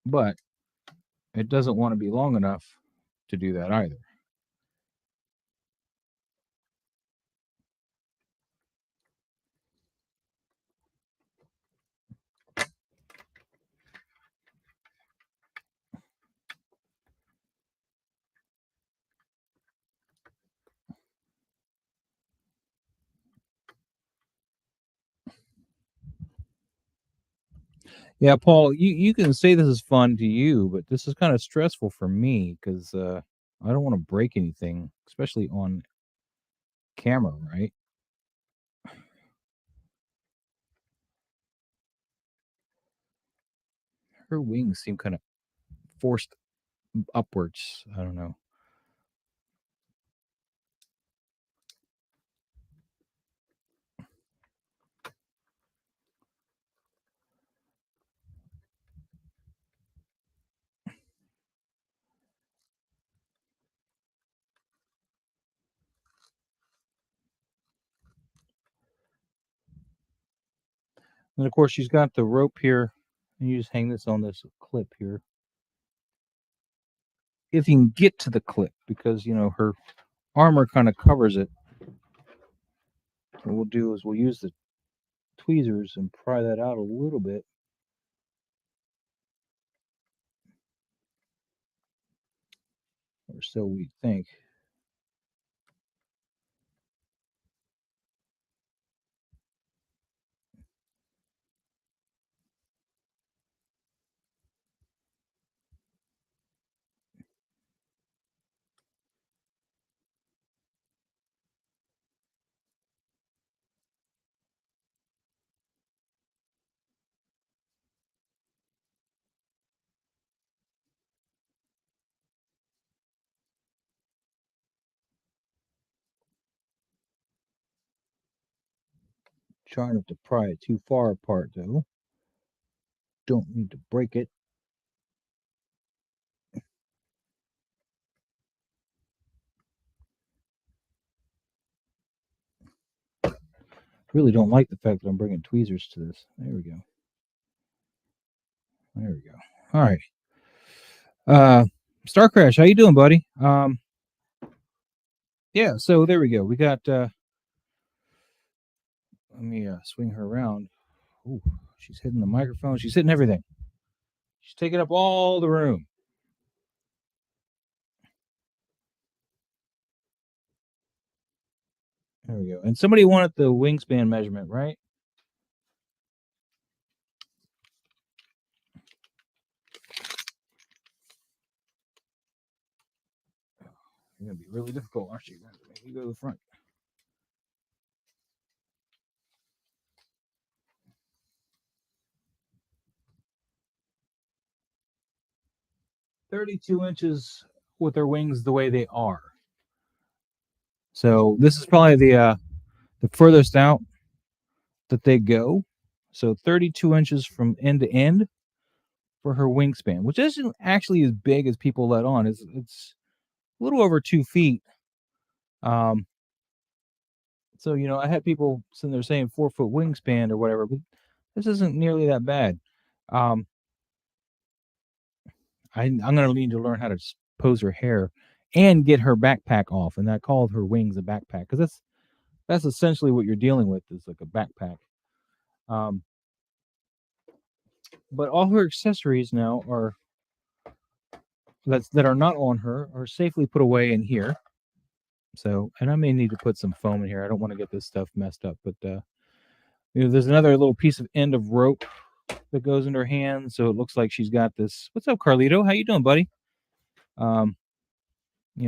But it doesn't want to be long enough to do that either. Yeah, Paul, you can say this is fun to you, but this is kind of stressful for me because I don't want to break anything, especially on camera, right? Her wings seem kind of forced upwards. I don't know. And of course, she's got the rope here. And you just hang this on this clip here. If you can get to the clip, because, her armor kind of covers it. What we'll do is we'll use the tweezers and pry that out a little bit. Or so we think. Try not to pry it too far apart, though. Don't need to break it. Really don't like the fact that I'm bringing tweezers to this. There we go. There we go. All right. Star Crash, how you doing, buddy? Yeah, so there we go. We got Let me swing her around. Ooh, she's hitting the microphone. She's hitting everything. She's taking up all the room. There we go. And somebody wanted the wingspan measurement, right? You're going to be really difficult, aren't you? You go to the front. "32" with their wings the way they are. So this is probably the furthest out that they go. So 32 inches from end to end for her wingspan, which isn't actually as big as people let on. It's a little over 2 feet. So I had people sitting there saying 4-foot wingspan or whatever, but this isn't nearly that bad. I'm going to need to learn how to pose her hair and get her backpack off, and I called her wings a backpack because that's essentially what you're dealing with, is like a backpack. But all her accessories now that are not on her are safely put away in here. So, and I may need to put some foam in here. I don't want to get this stuff messed up, but there's another little piece of end of rope that goes in her hand, so it looks like she's got this. What's up, Carlito? How you doing, buddy?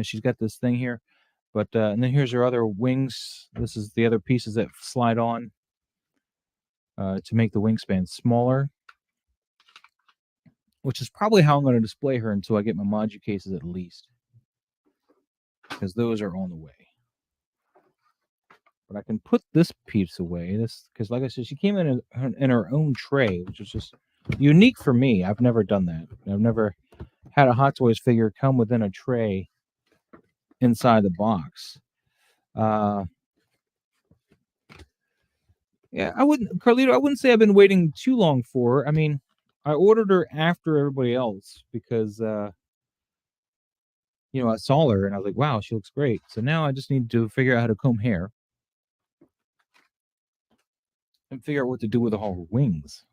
She's got this thing here, but and then here's her other wings. This is the other pieces that slide on to make the wingspan smaller, which is probably how I'm going to display her until I get my modu cases at least, because those are on the way. But I can put this piece away. Because, like I said, she came in her own tray, which is just unique for me. I've never done that. I've never had a Hot Toys figure come within a tray inside the box. Yeah, Carlito, I wouldn't say I've been waiting too long for her. I mean, I ordered her after everybody else because, I saw her and I was like, wow, she looks great. So now I just need to figure out how to comb hair and figure out what to do with all her wings.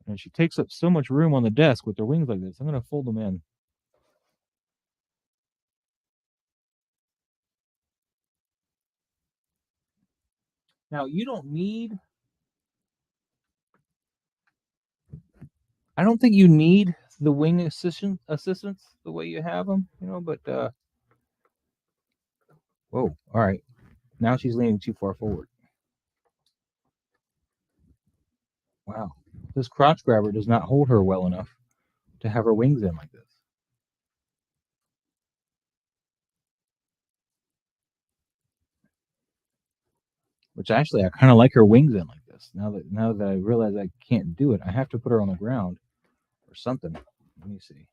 And she takes up so much room on the desk with her wings like this. I'm going to fold them in. Now, you don't need... I don't think you need the wing assistance the way you have them, but... Whoa, all right. Now she's leaning too far forward. Wow. This crotch grabber does not hold her well enough to have her wings in like this. Which actually, I kind of like her wings in like this. Now that I realize I can't do it, I have to put her on the ground or something. Let me see.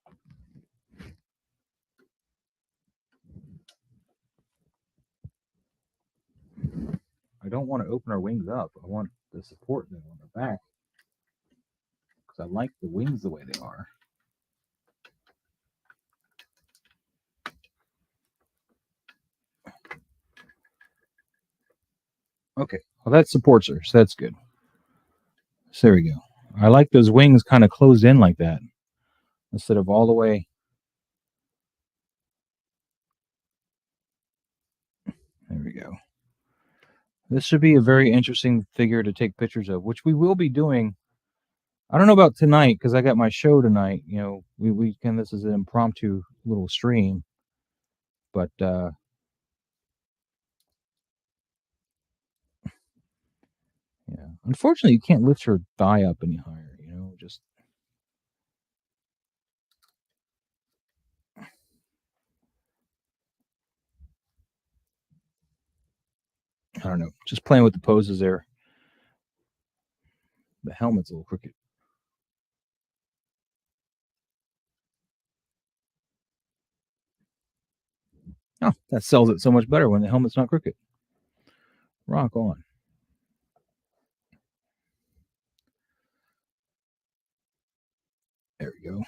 I don't want to open her wings up. I want to support them on the back because I like the wings the way they are. Okay, well that supports her, so that's good. So there we go. I like those wings kind of closed in like that instead of all the way. There we go. This should be a very interesting figure to take pictures of, which we will be doing. I don't know about tonight because I got my show tonight. This is an impromptu little stream, but yeah. Unfortunately, you can't lift her thigh up any higher. Just I don't know. Just playing with the poses there. The helmet's a little crooked. Oh, that sells it so much better when the helmet's not crooked. Rock on. There we go.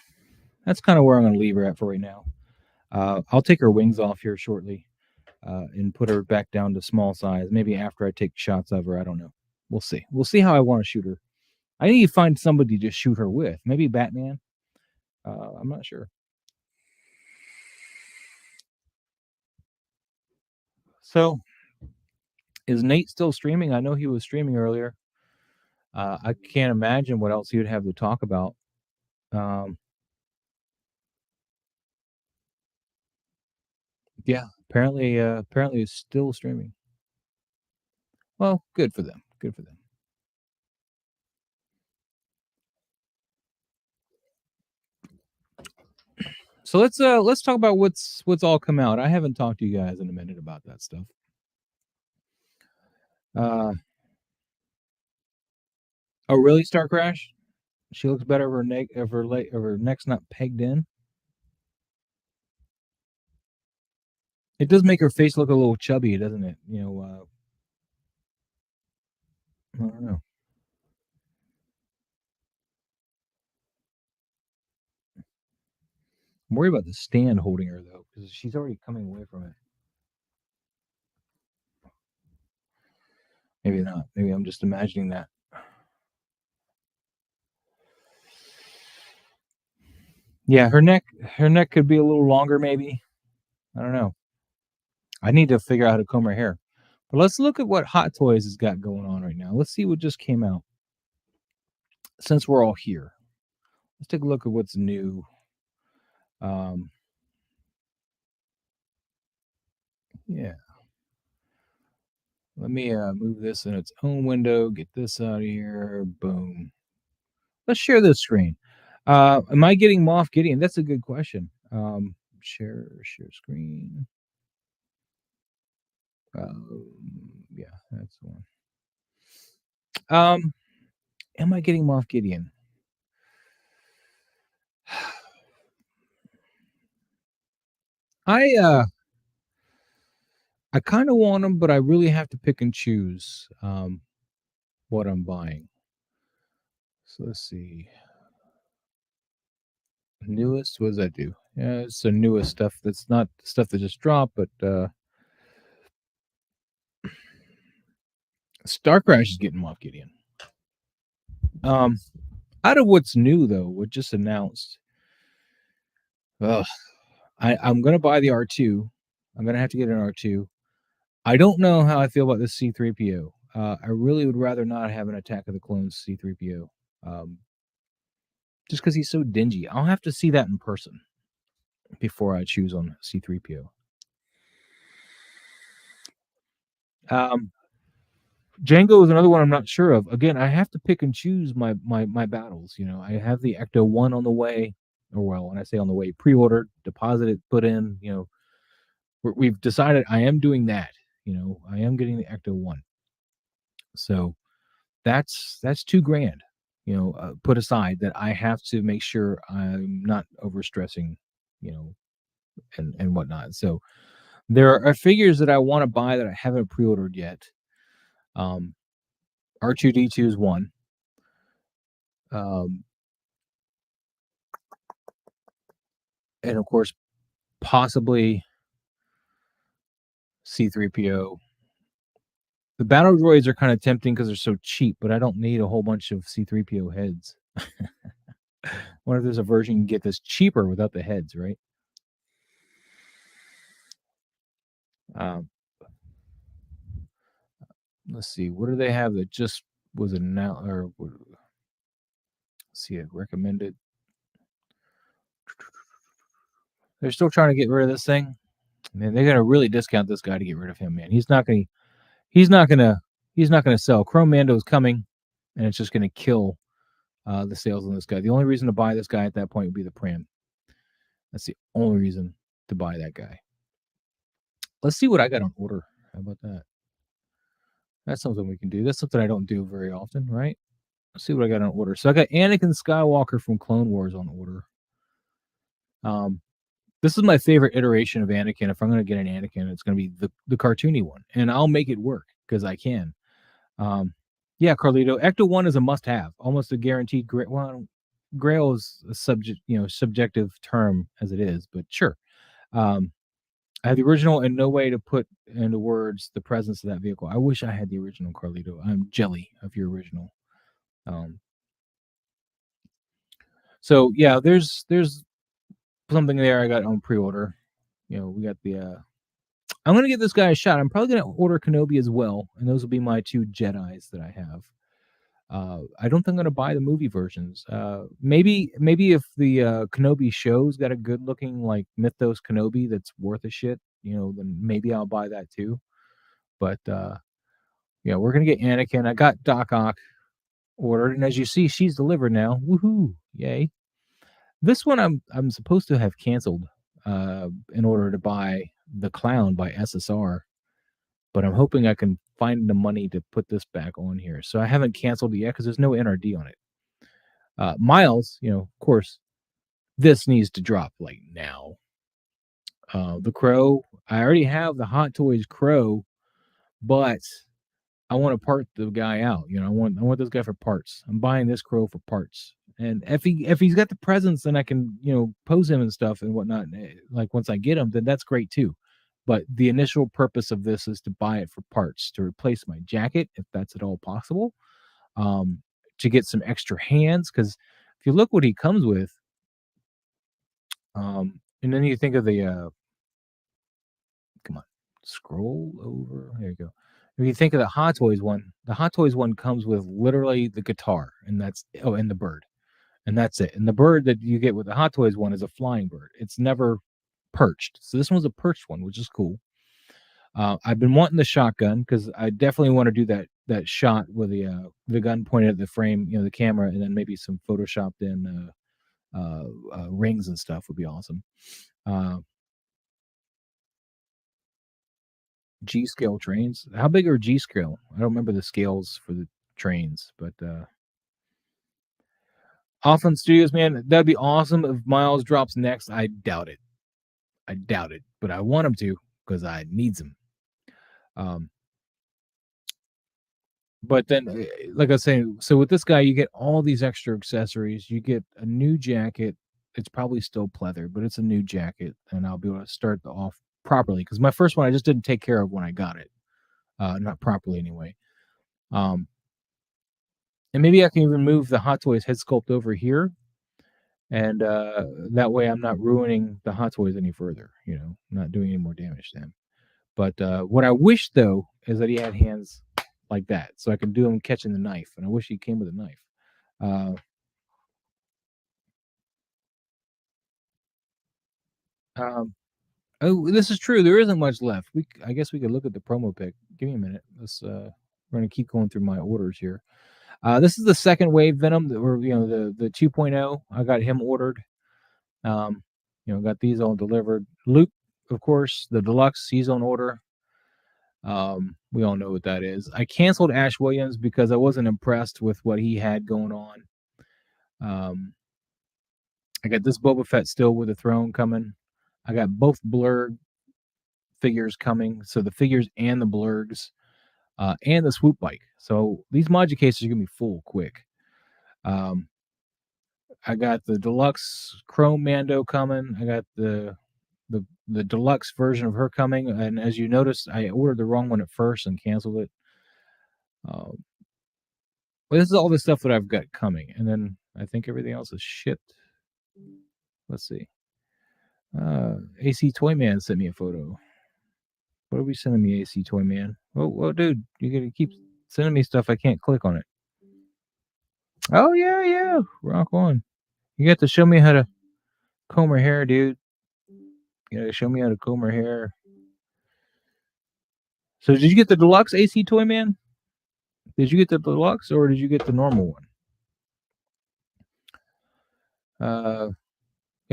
That's kind of where I'm going to leave her at for right now. I'll take her wings off here shortly. and put her back down to small size. Maybe after I take shots of her, I don't know. We'll see. We'll see how I want to shoot her. I need to find somebody to shoot her with. Maybe Batman. I'm not sure. So, is Nate still streaming? I know he was streaming earlier. I can't imagine what else he would have to talk about. Yeah, apparently he's still streaming. Well, good for them. Good for them. So let's talk about what's all come out. I haven't talked to you guys in a minute about that stuff. Oh, really, Star Crash? She looks better if her neck's not pegged in. It does make her face look a little chubby, doesn't it? You know, I don't know. I'm worried about the stand holding her though, because she's already coming away from it. Maybe not. Maybe I'm just imagining that. Yeah, her neck could be a little longer, maybe. I don't know. I need to figure out how to comb her hair. But let's look at what Hot Toys has got going on right now. Let's see what just came out. Since we're all here, let's take a look at what's new. Yeah. Let me move this in its own window. Get this out of here. Boom. Let's share this screen. Am I getting Moff Gideon? That's a good question. Share screen. Yeah, that's the one. Am I getting Moff Gideon? I kind of want him, but I really have to pick and choose what I'm buying. So let's see. Newest, what does that do? Yeah, it's the newest stuff. That's not stuff that just dropped, but Star Crash is getting Moff Gideon. Out of what's new though, what just announced, I'm gonna buy the R2. I'm gonna have to get an R2. I don't know how I feel about this C3PO. I really would rather not have an Attack of the Clones C3PO. Just because he's so dingy. I'll have to see that in person before I choose on C3PO. Django is another one I'm not sure of. Again, I have to pick and choose my battles. You know, I have the Ecto 1 on the way, or well, when I say on the way, pre-ordered, deposited, put in. You know, we've decided I am doing that. You know, I am getting the Ecto 1. So that's $2,000. You know, put aside that I have to make sure I'm not overstressing. You know, and whatnot. So there are figures that I want to buy that I haven't pre-ordered yet. R2D2 is one. And of course, possibly C3PO. The battle droids are kind of tempting because they're so cheap, but I don't need a whole bunch of C3PO heads. What if there's a version you can get this cheaper without the heads, right? Let's see. What do they have that just was announced? Or let's see it recommended. They're still trying to get rid of this thing. Man, they're gonna really discount this guy to get rid of him, man. He's not gonna sell. Chrome Mando is coming, and it's just gonna kill the sales on this guy. The only reason to buy this guy at that point would be the Pram. That's the only reason to buy that guy. Let's see what I got on order. How about that? That's something we can do. That's something I don't do very often, right? Let's see what I got on order. So I got Anakin Skywalker from Clone Wars on order. This is my favorite iteration of Anakin. If I'm going to get an Anakin, it's going to be the cartoony one, and I'll make it work because I can. Yeah, Carlito, Ecto 1 is a must-have, almost a guaranteed. Well, Grail is a subjective term as it is, but sure. I have the original and no way to put into words the presence of that vehicle. I wish I had the original, Carlito. I'm jelly of your original. Um, so yeah, there's something there I got on pre-order. You know, we got the I'm gonna give this guy a shot. I'm probably gonna order Kenobi as well, and those will be my two Jedis that I have. I don't think I'm gonna buy the movie versions. Maybe if the Kenobi show's got a good looking like Mythos Kenobi that's worth a shit, you know, then maybe I'll buy that too. But yeah, we're gonna get Anakin. I got Doc Ock ordered, and as you see, she's delivered now. Woohoo! Yay! This one I'm supposed to have canceled in order to buy the Clown by SSR, but I'm hoping I can find the money to put this back on here. So I haven't canceled it yet because there's no NRD on it. Miles, you know, of course, this needs to drop like now. The Crow, I already have the Hot Toys Crow, but I want to part the guy out. You know, I want this guy for parts. I'm buying this Crow for parts. And if he's got the presence, then I can, you know, pose him and stuff and whatnot. Like once I get him, then that's great too. But the initial purpose of this is to buy it for parts to replace my jacket, if that's at all possible. To get some extra hands, because if you look what he comes with, and then you think of the come on, scroll over. There you go. If you think of the Hot Toys one, the Hot Toys one comes with literally the guitar, and that's and the bird, and that's it. And the bird that you get with the Hot Toys one is a flying bird. It's never perched. So this one's a perched one, which is cool. I've been wanting the shotgun because I definitely want to do that shot with the gun pointed at the frame, you know, the camera, and then maybe some photoshopped in rings and stuff would be awesome. G scale trains. How big are G scale? I don't remember the scales for the trains, but Offland Studios, man, that'd be awesome if Miles drops next. I doubt it. But I want him to because I needs him. But then, like I was saying, so with this guy, you get all these extra accessories. You get a new jacket. It's probably still pleather, but it's a new jacket, and I'll be able to start off properly because my first one I just didn't take care of when I got it, not properly anyway. And maybe I can even move the Hot Toys head sculpt over here, and that way I'm not ruining the Hot Toys any further. You know, not doing any more damage to them. But what I wish though is that he had hands like that, so I can do him catching the knife. And I wish he came with a knife. Oh, this is true. There isn't much left. I guess we could look at the promo pic. Give me a minute. We're gonna keep going through my orders here. This is the second wave Venom, or you know the 2.0. I got him ordered. You know, got these all delivered. Luke, of course, the deluxe. He's on order. We all know what that is. I canceled Ash Williams because I wasn't impressed with what he had going on. I got this Boba Fett still with the throne coming. I got both Blurg figures coming, so the figures and the Blurgs, and the swoop bike. So these module cases are gonna be full quick. I got the deluxe Chrome Mando coming. I got the deluxe version of her coming, and as you noticed, I ordered the wrong one at first and canceled it. But this is all the stuff that I've got coming, and then I think everything else is shipped. Let's see. AC Toy Man sent me a photo. What are we sending me, AC Toy Man? Oh, dude, you gotta keep sending me stuff. I can't click on it. Oh yeah, rock on. You got to show me how to comb her hair, dude. You gotta show me how to comb her hair. So did you get the deluxe AC Toy Man? Did you get the deluxe or did you get the normal one?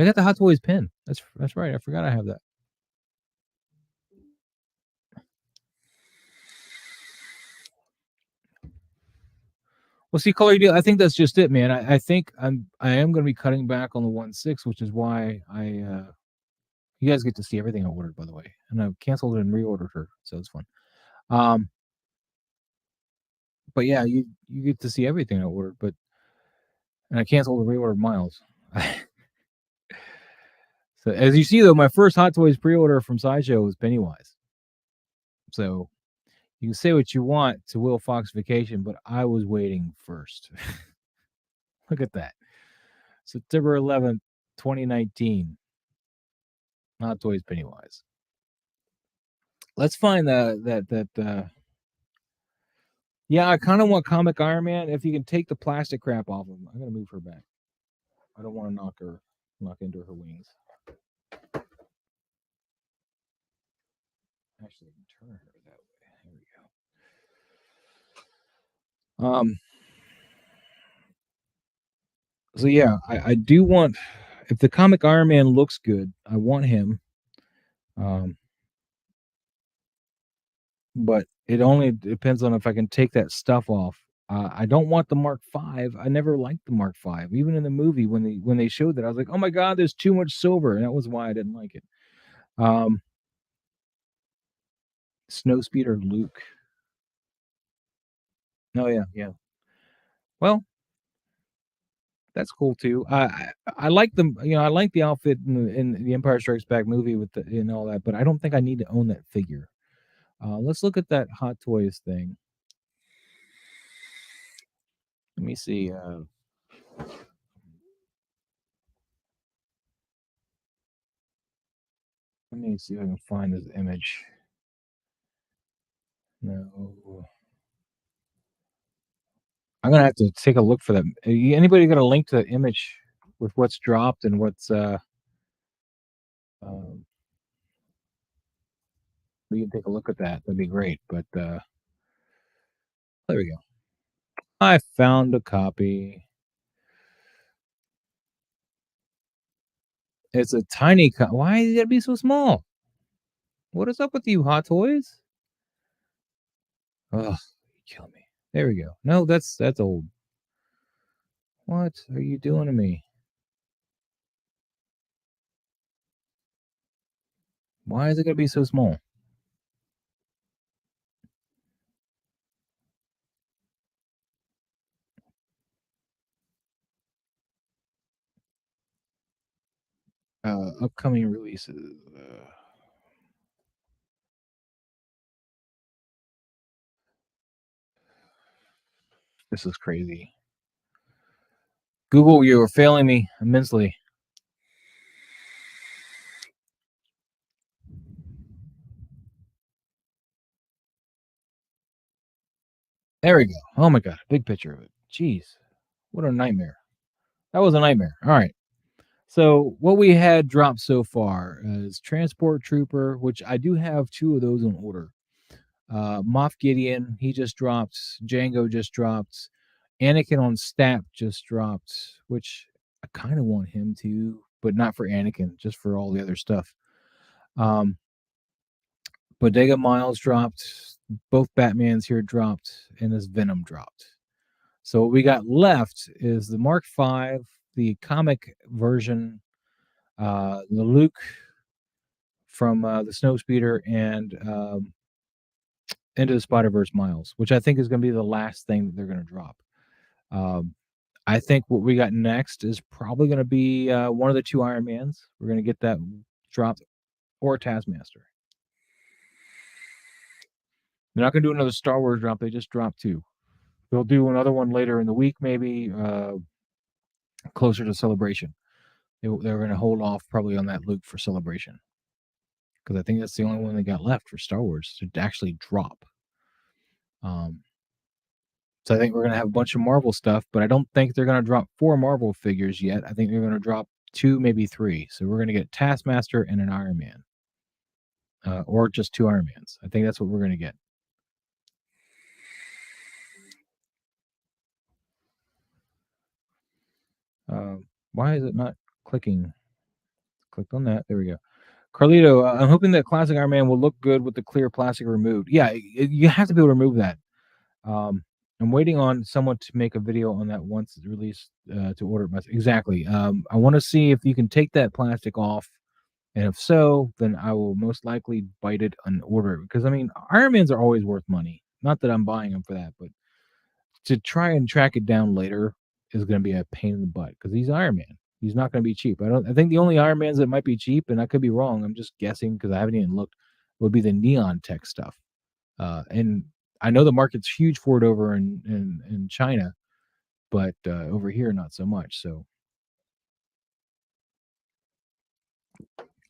I got the Hot Toys pin. That's right. I forgot I have that. Well, see, color deal. I think that's just it, man. I think I am going to be cutting back on the 1.6, which is why you guys get to see everything I ordered, by the way, and I've canceled and reordered her, so it's fun. But yeah, you get to see everything I ordered, and I canceled and reordered Miles. So as you see, though, my first Hot Toys pre-order from Sideshow was Pennywise. So you can say what you want to Will Fox Vacation, but I was waiting first. Look at that. September 11th, 2019. Hot Toys Pennywise. Let's find that. Yeah, I kind of want Comic Iron Man. If you can take the plastic crap off of him, I'm gonna move her back. I don't want to knock into her wings. Actually, I can turn her that way. There we go. So yeah, I do want, if the Comic Iron Man looks good, I want him. But it only depends on if I can take that stuff off. I don't want the Mark V. I never liked the Mark V. Even in the movie, when they showed that, I was like, oh my god, there's too much silver, and that was why I didn't like it. Snowspeeder Luke. Oh yeah. Well, that's cool too. I like them. I like the outfit in the Empire Strikes Back movie with and all that, but I don't think I need to own that figure. Let's look at that Hot Toys thing. Let me see. Let me see if I can find this image. No. I'm gonna have to take a look for that. Anybody got a link to the image with what's dropped and what's we can take a look at that. That'd be great. But there we go. I found a copy. It's a tiny why is it gotta be so small? What is up with you, Hot Toys? Oh, you kill me. There we go. No, that's old. What are you doing to me? Why is it gonna be so small? Upcoming releases. This is crazy. Google, you are failing me immensely. There we go. Oh my god, big picture of it. Jeez, what a nightmare. That was a nightmare. All right. So what we had dropped so far is Transport Trooper, which I do have 2 of those in order. Moff Gideon, he just dropped. Django just dropped. Anakin on Stap just dropped, which I kind of want him to, but not for Anakin, just for all the other stuff. Bodega Miles dropped. Both Batmans here dropped, and this Venom dropped. So what we got left is the Mark V, the comic version, the Luke from the Snowspeeder, and Into the Spider-Verse Miles, which I think is going to be the last thing that they're going to drop. I think what we got next is probably going to be one of the 2 Iron Mans. We're going to get that dropped, or Taskmaster. They're not going to do another Star Wars drop. They just dropped 2. They'll do another one later in the week, maybe closer to Celebration. They're going to hold off probably on that Luke for Celebration, because I think that's the only one they got left for Star Wars to actually drop. So I think we're going to have a bunch of Marvel stuff, but I don't think they're going to drop 4 Marvel figures yet. I think they're going to drop 2, maybe 3. So we're going to get Taskmaster and an Iron Man, or just 2 Iron Mans. I think that's what we're going to get. Why is it not clicking? Clicked on that. There we go. Carlito, I'm hoping that classic Iron Man will look good with the clear plastic removed. Yeah, you have to be able to remove that. I'm waiting on someone to make a video on that once it's released to order it. Exactly. I want to see if you can take that plastic off, and if so, then I will most likely bite it and order it, because I mean, Iron Mans are always worth money. Not that I'm buying them for that, but to try and track it down later is going to be a pain in the butt, because he's Iron Man. He's not going to be cheap. I think the only Iron Mans that might be cheap, and I could be wrong, I'm just guessing because I haven't even looked, would be the neon tech stuff. And I know the market's huge for it over in China, but over here not so much. So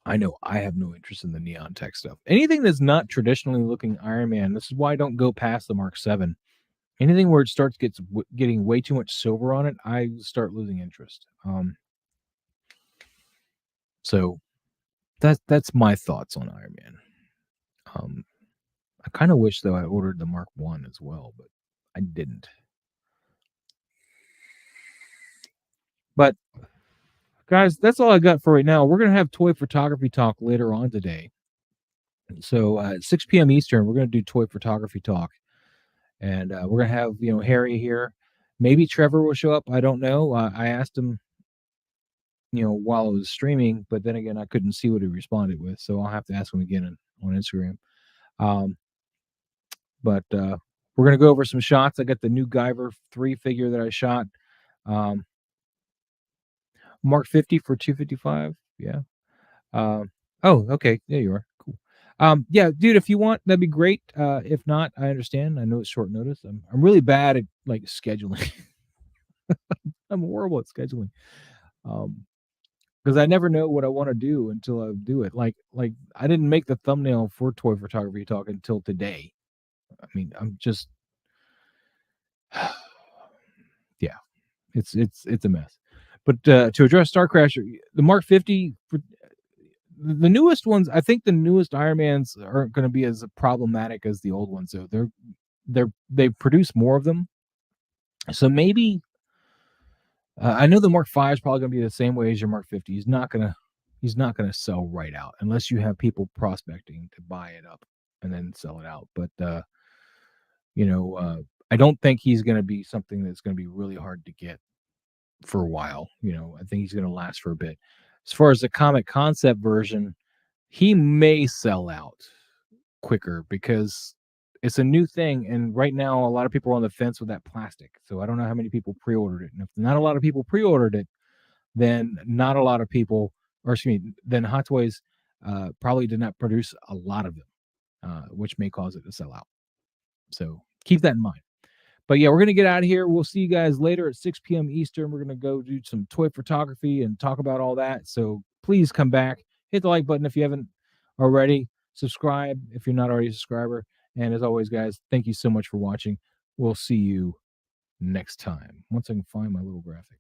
I know I have no interest in the neon tech stuff. Anything that's not traditionally looking Iron Man. This is why I don't go past the Mark 7. Anything where it starts getting way too much silver on it, I start losing interest. So that's my thoughts on Iron Man. I kind of wish though I ordered the Mark 1 as well, but I didn't. But guys, that's all I got for right now. We're gonna have toy photography talk later on today. So at 6 p.m. Eastern, we're gonna do toy photography talk, and we're gonna have Harry here. Maybe Trevor will show up. I don't know. I asked him, while I was streaming, but then again, I couldn't see what he responded with, so I'll have to ask him again on Instagram. But we're gonna go over some shots. I got the new Guyver 3 figure that I shot. Mark 50 for 255. Yeah. Oh, okay. There you are. Cool. Yeah, dude, if you want, that'd be great. If not, I understand. I know it's short notice. I'm really bad at like scheduling. I'm horrible at scheduling. Because I never know what I want to do until I do it. Like I didn't make the thumbnail for Toy Photography Talk until today. I mean, I'm just yeah. It's a mess. But to address Star Crasher, the Mark 50, the newest ones, I think the newest Iron Mans aren't going to be as problematic as the old ones. So they produce more of them. So maybe I know the Mark 5 is probably going to be the same way as your Mark 50. He's not gonna sell right out unless you have people prospecting to buy it up and then sell it out. But I don't think he's going to be something that's going to be really hard to get for a while. I think he's going to last for a bit. As far as the comic concept version, he may sell out quicker because it's a new thing, and right now a lot of people are on the fence with that plastic. So I don't know how many people pre-ordered it, and if not a lot of people pre-ordered it, then not a lot of people, then Hot Toys probably did not produce a lot of them, which may cause it to sell out. So keep that in mind. But yeah, we're going to get out of here. We'll see you guys later at 6 p.m. Eastern. We're going to go do some toy photography and talk about all that. So please come back. Hit the like button if you haven't already. Subscribe if you're not already a subscriber. And as always, guys, thank you so much for watching. We'll see you next time. Once I can find my little graphic.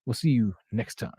We'll see you next time.